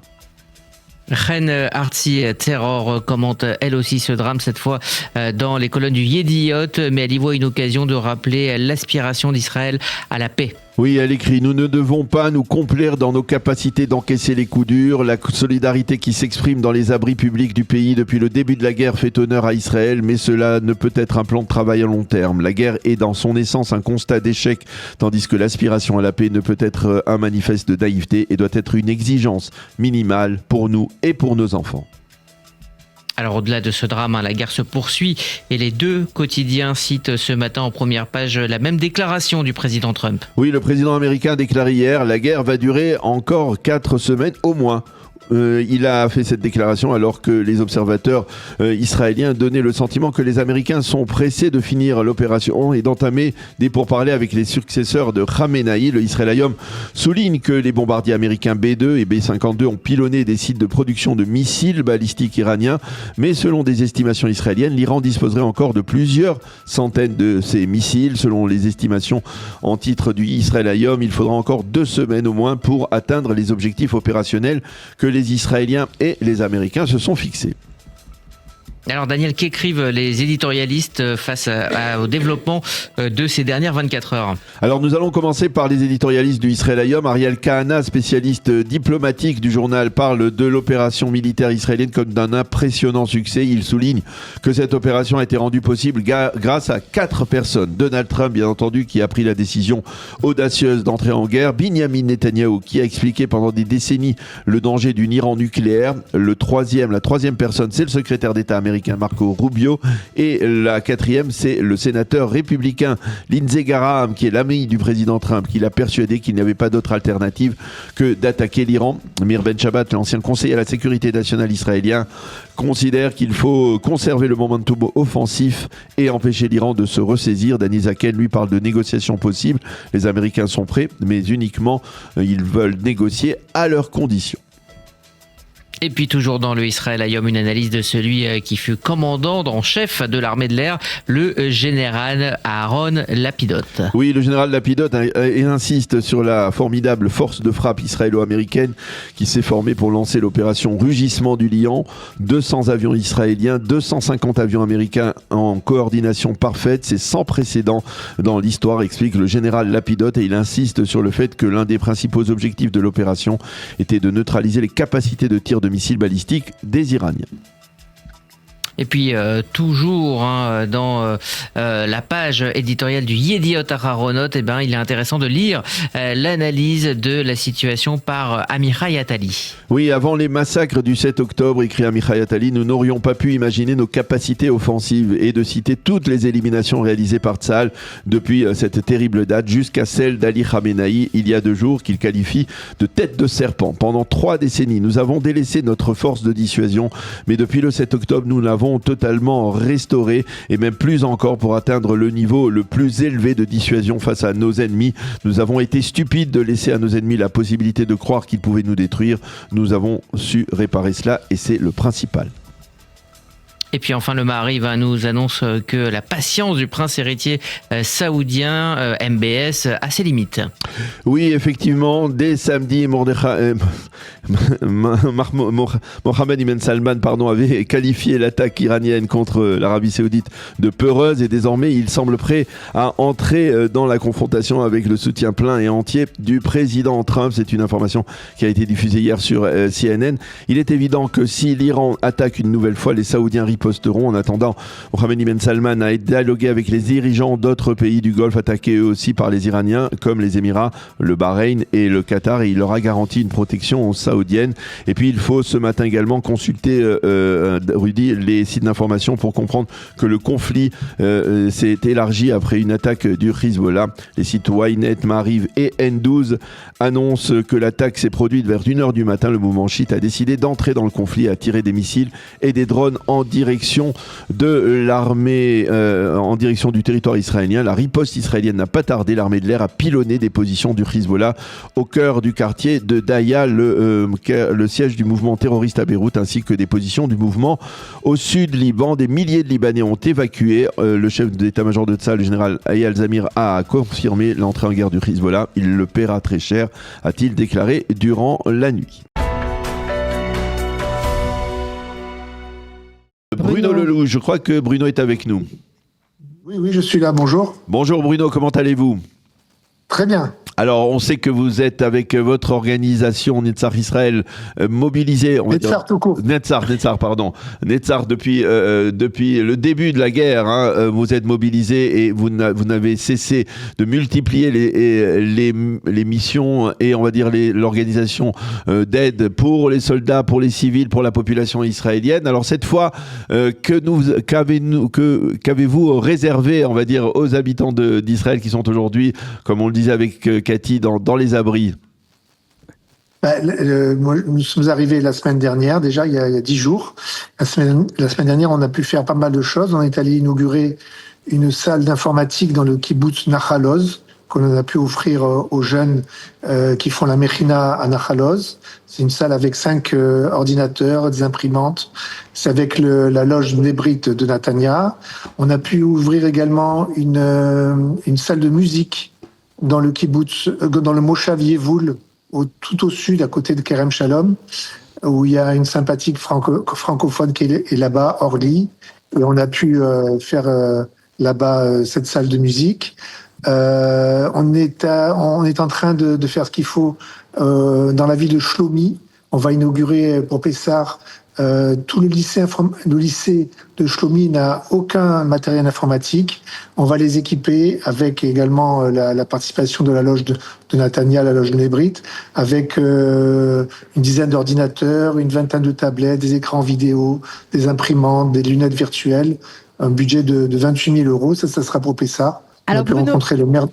Ren Artzi Terror commente elle aussi ce drame, cette fois dans les colonnes du Yediot, mais elle y voit une occasion de rappeler l'aspiration d'Israël à la paix. Oui, elle écrit « Nous ne devons pas nous complaire dans nos capacités d'encaisser les coups durs. La solidarité qui s'exprime dans les abris publics du pays depuis le début de la guerre fait honneur à Israël, mais cela ne peut être un plan de travail à long terme. La guerre est dans son essence un constat d'échec, tandis que l'aspiration à la paix ne peut être un manifeste de naïveté et doit être une exigence minimale pour nous et pour nos enfants. » Alors au-delà de ce drame, la guerre se poursuit et les 2 quotidiens citent ce matin en première page la même déclaration du président Trump. Oui, le président américain a déclaré hier « La guerre va durer encore 4 semaines au moins ». Il a fait cette déclaration alors que les observateurs israéliens donnaient le sentiment que les Américains sont pressés de finir l'opération et d'entamer des pourparlers avec les successeurs de Khamenei. Le Israël Hayom souligne que les bombardiers américains B-2 et B-52 ont pilonné des sites de production de missiles balistiques iraniens, mais selon des estimations israéliennes, l'Iran disposerait encore de plusieurs centaines de ces missiles. Selon les estimations en titre du Israël Hayom, il faudra encore 2 semaines au moins pour atteindre les objectifs opérationnels que les Israéliens et les Américains se sont fixés. Alors Daniel, qu'écrivent les éditorialistes face au développement de ces dernières 24 heures? Alors nous allons commencer par les éditorialistes du Israël Hayom. Ariel Kahana, spécialiste diplomatique du journal, parle de l'opération militaire israélienne comme d'un impressionnant succès. Il souligne que cette opération a été rendue possible grâce à 4 personnes. Donald Trump, bien entendu, qui a pris la décision audacieuse d'entrer en guerre. Binyamin Netanyahou, qui a expliqué pendant des décennies le danger d'une Iran nucléaire. La troisième personne, c'est le secrétaire d'État américain Marco Rubio, et la 4e, c'est le sénateur républicain Lindsey Graham, qui est l'ami du président Trump, qui l'a persuadé qu'il n'y avait pas d'autre alternative que d'attaquer l'Iran. Mir Ben Shabbat, l'ancien conseiller à la sécurité nationale israélien, considère qu'il faut conserver le momentum offensif et empêcher l'Iran de se ressaisir. Danny Zaken, lui, parle de négociations possibles. Les Américains sont prêts, mais uniquement ils veulent négocier à leurs conditions. Et puis toujours dans le Israël Hayom, une analyse de celui qui fut commandant en chef de l'armée de l'air, le général Aaron Lapidot. Oui, le général Lapidot insiste sur la formidable force de frappe israélo-américaine qui s'est formée pour lancer l'opération Rugissement du Lion. 200 avions israéliens, 250 avions américains en coordination parfaite. C'est sans précédent dans l'histoire, explique le général Lapidot, et il insiste sur le fait que l'un des principaux objectifs de l'opération était de neutraliser les capacités de tir de missiles balistiques des Iraniens. Et puis toujours dans la page éditoriale du Yediot Aharonot, il est intéressant de lire l'analyse de la situation par Amichai Attali. Oui, avant les massacres du 7 octobre, écrit Amichai Attali, nous n'aurions pas pu imaginer nos capacités offensives, et de citer toutes les éliminations réalisées par Tsahal depuis cette terrible date jusqu'à celle d'Ali Khamenei il y a 2 jours, qu'il qualifie de tête de serpent. Pendant 3 décennies, nous avons délaissé notre force de dissuasion, mais depuis le 7 octobre, nous l'avons totalement restaurée, et même plus encore pour atteindre le niveau le plus élevé de dissuasion face à nos ennemis. Nous avons été stupides de laisser à nos ennemis la possibilité de croire qu'ils pouvaient nous détruire. Nous avons su réparer cela, et c'est le principal. Et puis enfin, le Ma'ariv nous annonce que la patience du prince héritier saoudien MBS a ses limites. Oui, effectivement, dès samedi, Mohamed Ibn Salman avait qualifié l'attaque iranienne contre l'Arabie Saoudite de peureuse, et désormais il semble prêt à entrer dans la confrontation avec le soutien plein et entier du président Trump. C'est une information qui a été diffusée hier sur CNN. Il est évident que si l'Iran attaque une nouvelle fois, les Saoudiens riposteront. En attendant, Mohamed Ibn Salman a dialogué avec les dirigeants d'autres pays du Golfe attaqués eux aussi par les Iraniens, comme les Émirats, le Bahreïn et le Qatar, et il leur a garanti une protection saoudienne. Et puis il faut ce matin également consulter, Rudy, les sites d'information pour comprendre que le conflit s'est élargi après une attaque du Hezbollah. Les sites Ynet, Maariv et N12 annoncent que l'attaque s'est produite vers 1h du matin. Le mouvement chiite a décidé d'entrer dans le conflit et a tiré des missiles et des drones en direction de l'armée, en direction du territoire israélien. La riposte israélienne n'a pas tardé. L'armée de l'air a pilonné des positions du Hezbollah au cœur du quartier de Daya, le siège du mouvement terroriste à Beyrouth, ainsi que des positions du mouvement au sud Liban. Des milliers de Libanais ont évacué. Le chef d'état-major de Tsahal, le général Eyal Zamir, a confirmé l'entrée en guerre du Hezbollah. Il le paiera très cher, a-t-il déclaré durant la nuit. Bruno Lelouch, je crois que Bruno est avec nous. Oui, je suis là, bonjour. Bonjour Bruno, comment allez-vous ? Très bien. Alors, on sait que vous êtes avec votre organisation Netzach Israël mobilisée. Netzach tout court. Netzach, depuis le début de la guerre, vous êtes mobilisés et vous n'avez cessé de multiplier les missions et on va dire l'organisation d'aide pour les soldats, pour les civils, pour la population israélienne. Alors cette fois, qu'avez-vous réservé, on va dire, aux habitants d'Israël qui sont aujourd'hui, comme on le disait avec Cathy, dans les abris? Nous sommes arrivés la semaine dernière, déjà il y a 10 jours. La semaine dernière, on a pu faire pas mal de choses. On est allé inaugurer une salle d'informatique dans le kibbutz Nachaloz, qu'on a pu offrir aux jeunes qui font la Mechina à Nachaloz. C'est une salle avec 5 ordinateurs, des imprimantes. C'est avec la loge Nebrit de Natania. On a pu ouvrir également une salle de musique dans le kibbutz, dans le Moshav Yevoul, tout au sud, à côté de Kerem Shalom, où il y a une sympathique francophone qui est là-bas, Orly. Et on a pu faire là-bas cette salle de musique. On est en train de faire ce qu'il faut dans la ville de Shlomi. On va inaugurer pour Pessar tout le lycée de Shlomi n'a aucun matériel informatique. On va les équiper avec également la participation de la loge de Natania, la loge de Nebrit, avec une dizaine d'ordinateurs, une vingtaine de tablettes, des écrans vidéo, des imprimantes, des lunettes virtuelles, un budget de 28 000 euros. Ça sera pour Pessar. Alors, on a pu rencontrer le maire.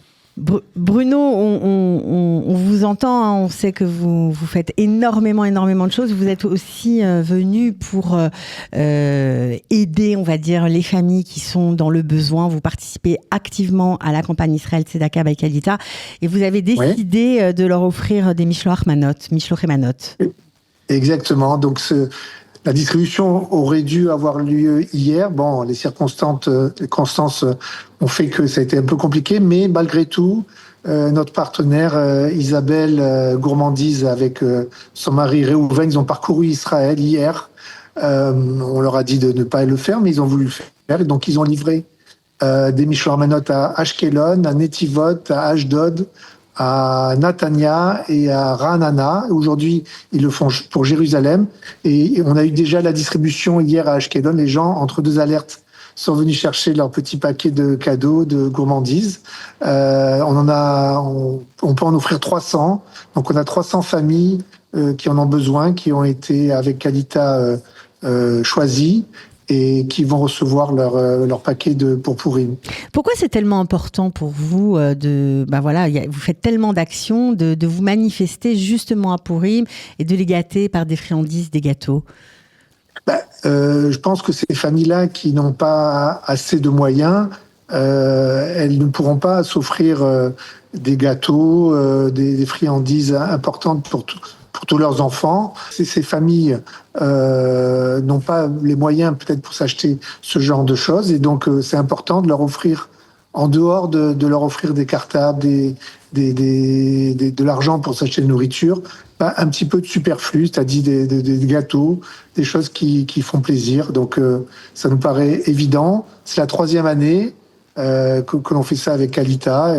Bruno, on vous entend, on sait que vous faites énormément de choses. Vous êtes aussi venu pour aider, on va dire, les familles qui sont dans le besoin. Vous participez activement à la campagne Israël Tzedaka by Kalita et vous avez décidé de leur offrir des Mishloach Manot. Exactement. Donc la distribution aurait dû avoir lieu hier. Bon, les circonstances ont fait que ça a été un peu compliqué, mais malgré tout, notre partenaire Isabelle Gourmandise avec son mari Réhouven, ils ont parcouru Israël hier. On leur a dit de ne pas le faire, mais ils ont voulu le faire. Et donc, ils ont livré des Mishloach Manot à Ashkelon, à Netivot, à Ashdod, à Natania et à Ra'anana. Aujourd'hui, ils le font pour Jérusalem. Et on a eu déjà la distribution hier à Ashkelon. Les gens, entre deux alertes, sont venus chercher leur petit paquet de cadeaux, de gourmandises. On peut en offrir 300. Donc on a 300 familles qui en ont besoin, qui ont été avec Kalita choisies et qui vont recevoir leur paquet pour Pourim. Pourquoi c'est tellement important pour vous vous faites tellement d'actions, de vous manifester justement à Pourim et de les gâter par des friandises, des gâteaux? Je pense que ces familles-là qui n'ont pas assez de moyens, elles ne pourront pas s'offrir des gâteaux, des friandises importantes pour tous leurs enfants. Ces familles n'ont pas les moyens peut-être pour s'acheter ce genre de choses, et donc c'est important de leur offrir, en dehors de leur offrir des cartables, de l'argent pour s'acheter de nourriture, un petit peu de superflu, c'est-à-dire des gâteaux, des choses qui font plaisir. Donc ça nous paraît évident. C'est la 3e année que l'on fait ça avec Kalita,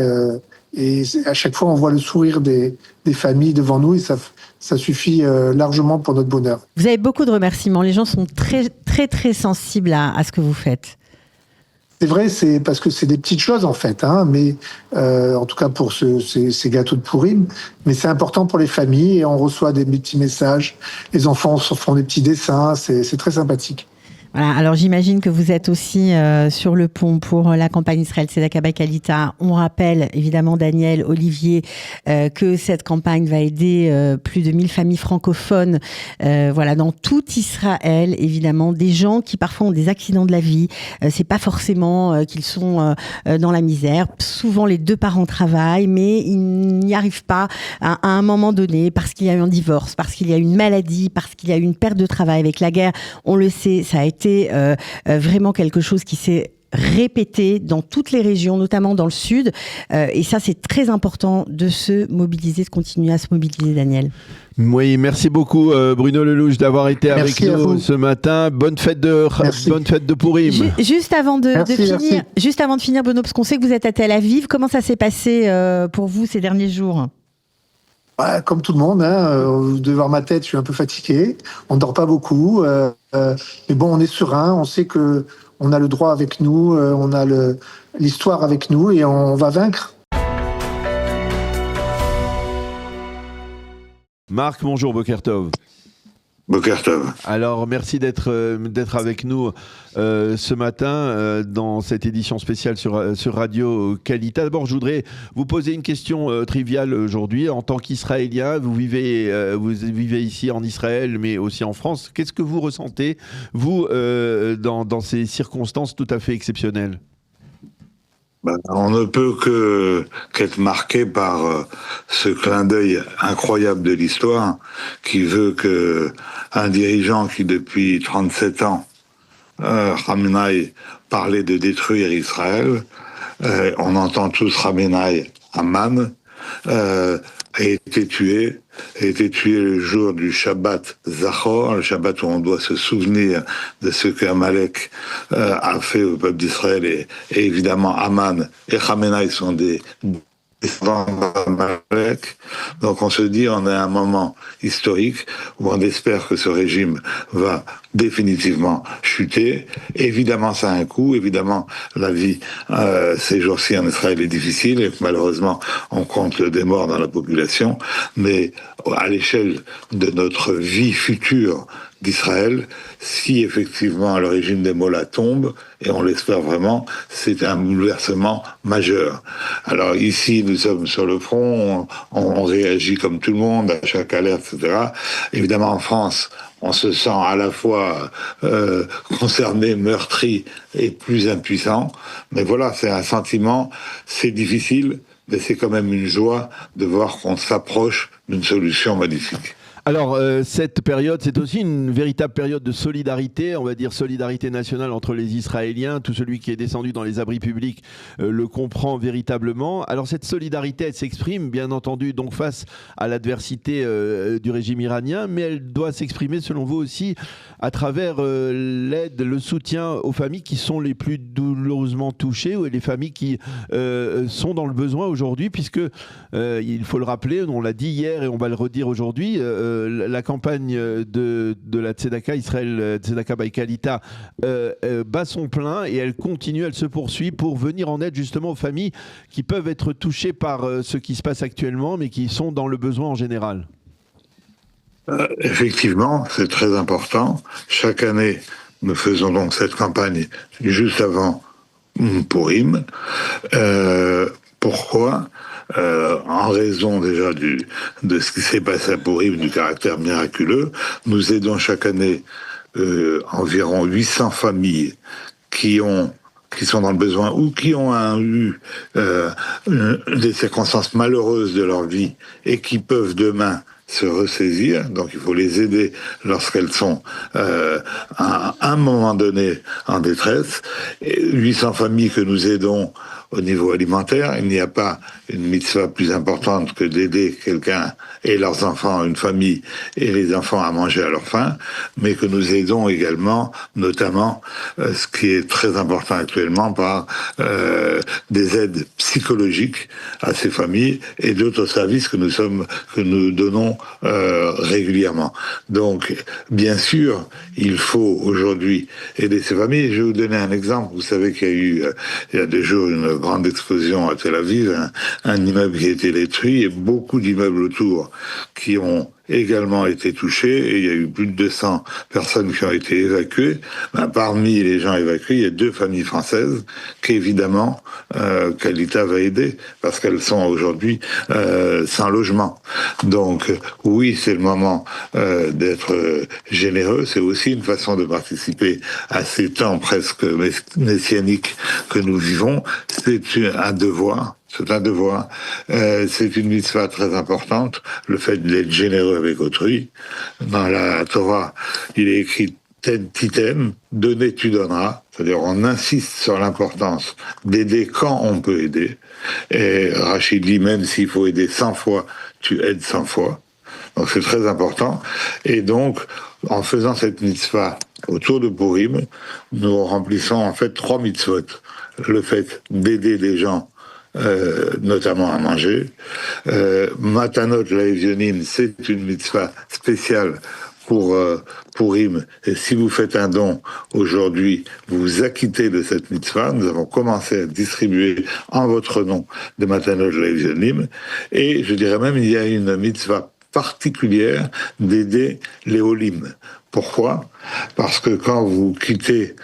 et à chaque fois on voit le sourire des familles devant nous, et ça suffit largement pour notre bonheur. Vous avez beaucoup de remerciements. Les gens sont très très très sensibles à ce que vous faites. C'est vrai, c'est parce que c'est des petites choses en fait, mais en tout cas pour ces gâteaux de Pourim, mais c'est important pour les familles, et on reçoit des petits messages, les enfants font des petits dessins, c'est très sympathique. Voilà, alors j'imagine que vous êtes aussi sur le pont pour la campagne Israël Tzedaka Kalita. On rappelle évidemment, Daniel, Olivier, que cette campagne va aider plus de 1000 familles francophones dans tout Israël, évidemment, des gens qui parfois ont des accidents de la vie. C'est pas forcément qu'ils sont dans la misère. Souvent les 2 parents travaillent, mais ils n'y arrivent pas à un moment donné, parce qu'il y a eu un divorce, parce qu'il y a eu une maladie, parce qu'il y a eu une perte de travail avec la guerre. On le sait, ça a été vraiment quelque chose qui s'est répété dans toutes les régions, notamment dans le sud. Et ça, c'est très important de se mobiliser, de continuer à se mobiliser, Daniel. Oui, merci beaucoup Bruno Lelouch d'avoir été avec nous ce matin. Bonne fête de Pourim. Juste avant de finir, Bruno, parce qu'on sait que vous êtes à Tel Aviv, comment ça s'est passé pour vous ces derniers jours ? Comme tout le monde, vous devez voir ma tête, je suis un peu fatigué. On ne dort pas beaucoup, mais bon, on est serein. On sait que on a le droit avec nous, on a l'histoire avec nous, et on va vaincre. Marc, bonjour, Boker Tov. Boker Tov. Alors, merci d'être avec nous ce matin dans cette édition spéciale sur Radio Kalita. D'abord, je voudrais vous poser une question triviale aujourd'hui. En tant qu'Israélien, vous vivez ici en Israël, mais aussi en France. Qu'est-ce que vous ressentez, vous, dans ces circonstances tout à fait exceptionnelles ? On ne peut qu'être marqué par ce clin d'œil incroyable de l'histoire, qui veut que un dirigeant qui depuis 37 ans, Khamenei, parlait de détruire Israël, on entend tous Khamenei Amman, a été tué le jour du Shabbat Zachor, le Shabbat où on doit se souvenir de ce qu'Amalek a fait au peuple d'Israël, et évidemment Amman et Khamenei sont des descendants d'Amalek. Donc on se dit, on est à un moment historique où on espère que ce régime va définitivement chuter. Évidemment, ça a un coût. Évidemment, la vie ces jours-ci en Israël est difficile, et malheureusement, on compte des morts dans la population. Mais à l'échelle de notre vie future d'Israël, si effectivement le régime des Mollahs tombe, et on l'espère vraiment, c'est un bouleversement majeur. Alors ici, nous sommes sur le front, on réagit comme tout le monde à chaque alerte, etc. Évidemment, en France, on se sent à la fois concerné, meurtri et plus impuissant. Mais voilà, c'est un sentiment, c'est difficile, mais c'est quand même une joie de voir qu'on s'approche d'une solution magnifique. Alors, cette période, c'est aussi une véritable période de solidarité, on va dire solidarité nationale entre les Israéliens. Tout celui qui est descendu dans les abris publics le comprend véritablement. Alors, cette solidarité, elle s'exprime, bien entendu, donc face à l'adversité du régime iranien, mais elle doit s'exprimer, selon vous aussi, à travers l'aide, le soutien aux familles qui sont les plus douloureusement touchées, ou les familles qui sont dans le besoin aujourd'hui, puisque, il faut le rappeler, on l'a dit hier et on va le redire aujourd'hui, la campagne de la Tzedaka, Israël Tzedaka by Kalita, bat son plein et elle continue, elle se poursuit pour venir en aide justement aux familles qui peuvent être touchées par ce qui se passe actuellement, mais qui sont dans le besoin en général. Effectivement, c'est très important. Chaque année, nous faisons donc cette campagne juste avant Purim. Pourquoi ? En raison déjà de ce qui s'est passé à Purim, du caractère miraculeux, nous aidons chaque année environ 800 familles qui sont dans le besoin ou qui ont eu des circonstances malheureuses de leur vie et qui peuvent demain se ressaisir. Donc il faut les aider lorsqu'elles sont à un moment donné en détresse. Et 800 familles que nous aidons au niveau alimentaire, il n'y a pas une mitzvah plus importante que d'aider quelqu'un et leurs enfants, une famille et les enfants à manger à leur faim, mais que nous aidons également, notamment, ce qui est très important actuellement, par des aides psychologiques à ces familles et d'autres services que nous donnons régulièrement. Donc, bien sûr, il faut aujourd'hui aider ces familles. Je vais vous donner un exemple. Vous savez qu'il y a eu, il y a 2 jours, une grande explosion à Tel Aviv, un immeuble qui a été détruit et beaucoup d'immeubles autour qui ont également été touchés, et il y a eu plus de 200 personnes qui ont été évacuées. Parmi les gens évacués, il y a 2 familles françaises qu'évidemment Kalita va aider, parce qu'elles sont aujourd'hui sans logement. Donc oui, c'est le moment d'être généreux, c'est aussi une façon de participer à ces temps presque messianiques que nous vivons. C'est un devoir. C'est un devoir. C'est une mitzvah très importante, le fait d'être généreux avec autrui. Dans la Torah, il est écrit titem, donner tu donneras. C'est-à-dire on insiste sur l'importance d'aider quand on peut aider. Et Rachid dit, même s'il faut aider 100 fois, tu aides 100 fois. Donc c'est très important. Et donc, en faisant cette mitzvah autour de Purim, nous remplissons en fait 3 mitzvot. Le fait d'aider des gens, notamment à manger. Matanot laevionim, c'est une mitzvah spéciale pour Purim. Et si vous faites un don aujourd'hui, vous vous acquittez de cette mitzvah. Nous avons commencé à distribuer en votre nom des Matanot laevionim. Et je dirais même, il y a une mitzvah particulière d'aider les Olim. Pourquoi ? Parce que quand vous quittez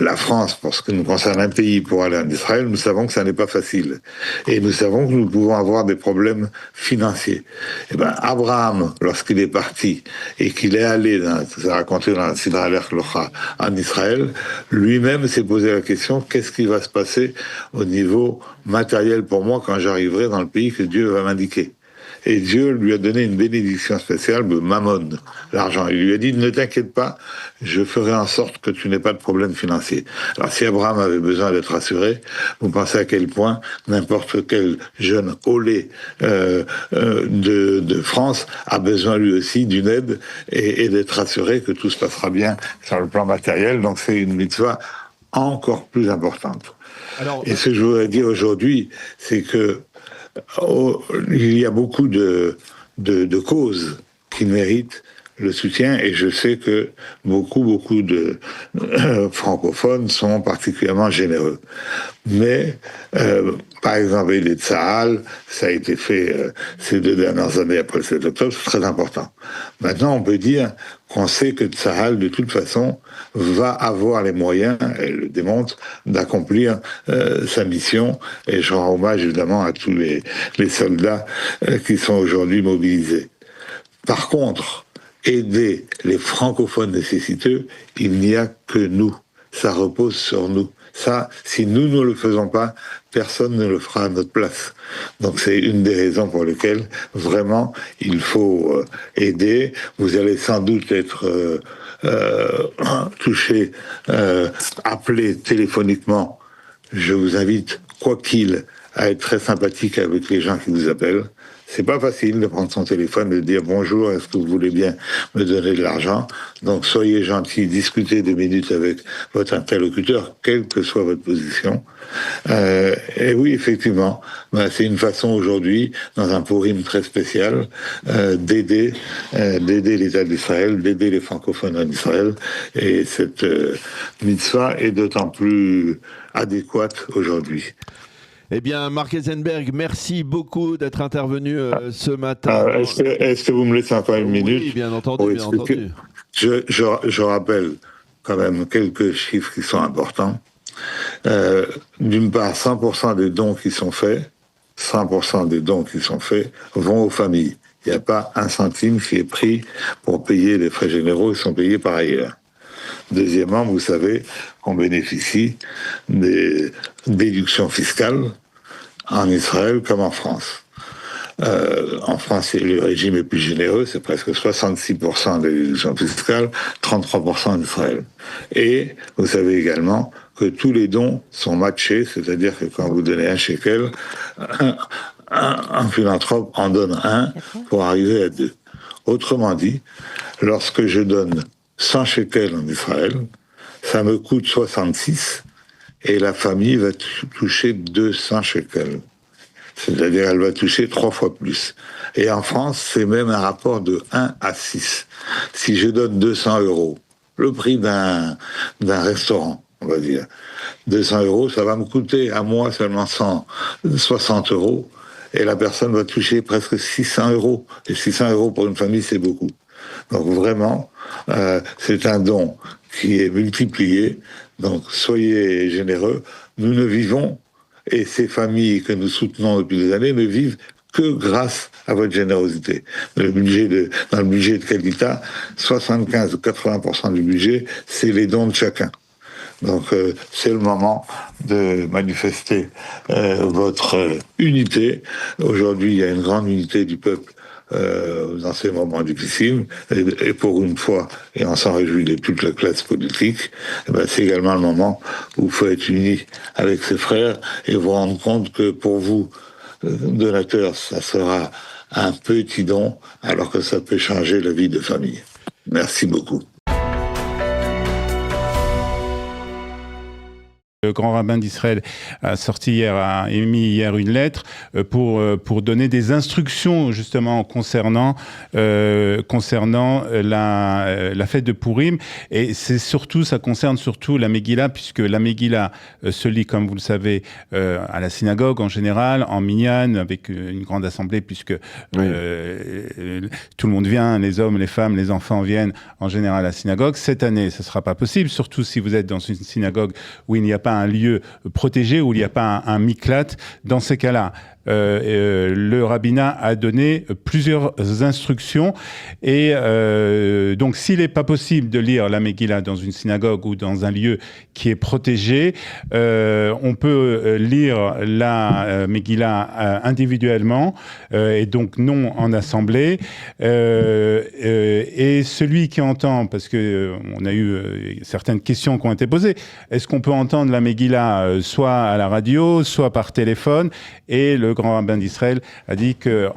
la France, pour ce qui nous concerne un pays, pour aller en Israël, nous savons que ça n'est pas facile. Et nous savons que nous pouvons avoir des problèmes financiers. Et Abraham, lorsqu'il est parti et qu'il est allé, c'est raconté dans la Sidra Alech-Locha, en Israël, lui-même s'est posé la question, qu'est-ce qui va se passer au niveau matériel pour moi quand j'arriverai dans le pays que Dieu va m'indiquer ? Et Dieu lui a donné une bénédiction spéciale, le mammon, l'argent. Il lui a dit, ne t'inquiète pas, je ferai en sorte que tu n'aies pas de problème financier. Alors si Abraham avait besoin d'être rassuré, vous pensez à quel point n'importe quel jeune olé de France a besoin lui aussi d'une aide et d'être rassuré que tout se passera bien sur le plan matériel. Donc c'est une mitzvah encore plus importante. Alors, et ce que je voudrais dire aujourd'hui, c'est que il y a beaucoup de causes qui méritent le soutien, et je sais que beaucoup de francophones sont particulièrement généreux. Mais, par exemple, les Tzahal, ça a été fait ces 2 dernières années après le 7 octobre, c'est très important. Maintenant, on peut dire qu'on sait que Tzahal, de toute façon, va avoir les moyens, elle le démontre, d'accomplir sa mission, et je rends hommage évidemment à tous les soldats qui sont aujourd'hui mobilisés. Par contre, aider les francophones nécessiteux, il n'y a que nous ça repose sur nous. Ça, si nous ne le faisons pas, personne ne le fera à notre place. Donc c'est une des raisons pour lesquelles vraiment il faut aider. Vous allez sans doute être touché, appelé téléphoniquement. Je vous invite, quoi qu'il, à être très sympathique avec les gens qui vous appellent. C'est pas facile de prendre son téléphone et de dire bonjour, est-ce que vous voulez bien me donner de l'argent? Donc soyez gentil, discutez 2 minutes avec votre interlocuteur, quelle que soit votre position. Et oui, effectivement, c'est une façon aujourd'hui, dans un Purim très spécial, d'aider l'État d'Israël, d'aider les francophones en Israël. Et cette mitzvah est d'autant plus adéquate aujourd'hui. Eh bien, Marc Eisenberg, merci beaucoup d'être intervenu ce matin. Est-ce que vous me laissez encore une minute? Oui, bien entendu, bien entendu. Je rappelle quand même quelques chiffres qui sont importants. D'une part, 100% des dons qui sont faits, 100% des dons qui sont faits vont aux familles. Il n'y a pas un centime qui est pris pour payer les frais généraux, ils sont payés par ailleurs. Deuxièmement, vous savez qu'on bénéficie des déductions fiscales en Israël comme en France. En France, le régime est plus généreux, c'est presque 66% des déductions fiscales, 33% en Israël. Et vous savez également que tous les dons sont matchés, c'est-à-dire que quand vous donnez un shekel, un philanthrope en donne un pour arriver à 2. Autrement dit, lorsque je donne 100 shekels en Israël, ça me coûte 66 et la famille va toucher 200 shekels. C'est-à-dire elle va toucher 3 fois plus. Et en France, c'est même un rapport de 1 à 6. Si je donne 200 €, le prix d'un restaurant, on va dire, 200 €, ça va me coûter à moi seulement 160 € et la personne va toucher presque 600 €. Et 600 € pour une famille, c'est beaucoup. Donc vraiment, c'est un don qui est multiplié. Donc soyez généreux. Nous ne vivons, et ces familles que nous soutenons depuis des années ne vivent que grâce à votre générosité. Dans le budget de Calita, 75 ou 80% du budget, c'est les dons de chacun. Donc c'est le moment de manifester votre unité. Aujourd'hui, il y a une grande unité du peuple dans ces moments difficiles, et pour une fois, et on s'en réjouit de toute la classe politique, c'est également le moment où il faut être unis avec ses frères et vous rendre compte que pour vous, donateurs, ça sera un petit don, alors que ça peut changer la vie de famille. Merci beaucoup. Le grand rabbin d'Israël a émis hier une lettre pour donner des instructions justement concernant la fête de Purim, et ça concerne surtout la Megillah, puisque la Megillah se lit, comme vous le savez, à la synagogue en général, en minyan, avec une grande assemblée, puisque tout le monde vient, les hommes, les femmes, les enfants viennent en général à la synagogue. Cette année, ce ne sera pas possible, surtout si vous êtes dans une synagogue où il n'y a pas un lieu protégé, où il n'y a pas un miklat. Dans ces cas-là, le rabbinat a donné plusieurs instructions, et donc s'il n'est pas possible de lire la Megillah dans une synagogue ou dans un lieu qui est protégé, on peut lire la Megillah individuellement, et donc non en assemblée, et celui qui entend, parce que on a eu certaines questions qui ont été posées, est-ce qu'on peut entendre la Megillah soit à la radio, soit par téléphone? Et le grand rabbin d'Israël a dit que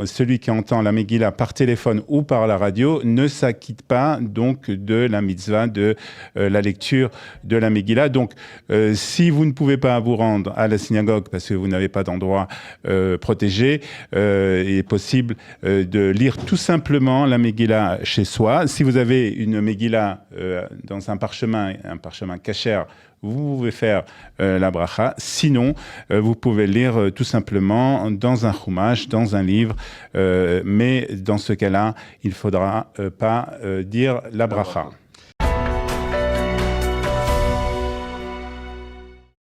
celui qui entend la Megillah par téléphone ou par la radio ne s'acquitte pas donc de la mitzvah de la lecture de la Megillah. Donc si vous ne pouvez pas vous rendre à la synagogue parce que vous n'avez pas d'endroit protégé, il est possible de lire tout simplement la Megillah chez soi. Si vous avez une Megillah dans un parchemin kasher, vous pouvez faire la bracha. Sinon, vous pouvez lire tout simplement dans un chumash, dans un livre. Mais dans ce cas-là, il ne faudra pas dire la bracha.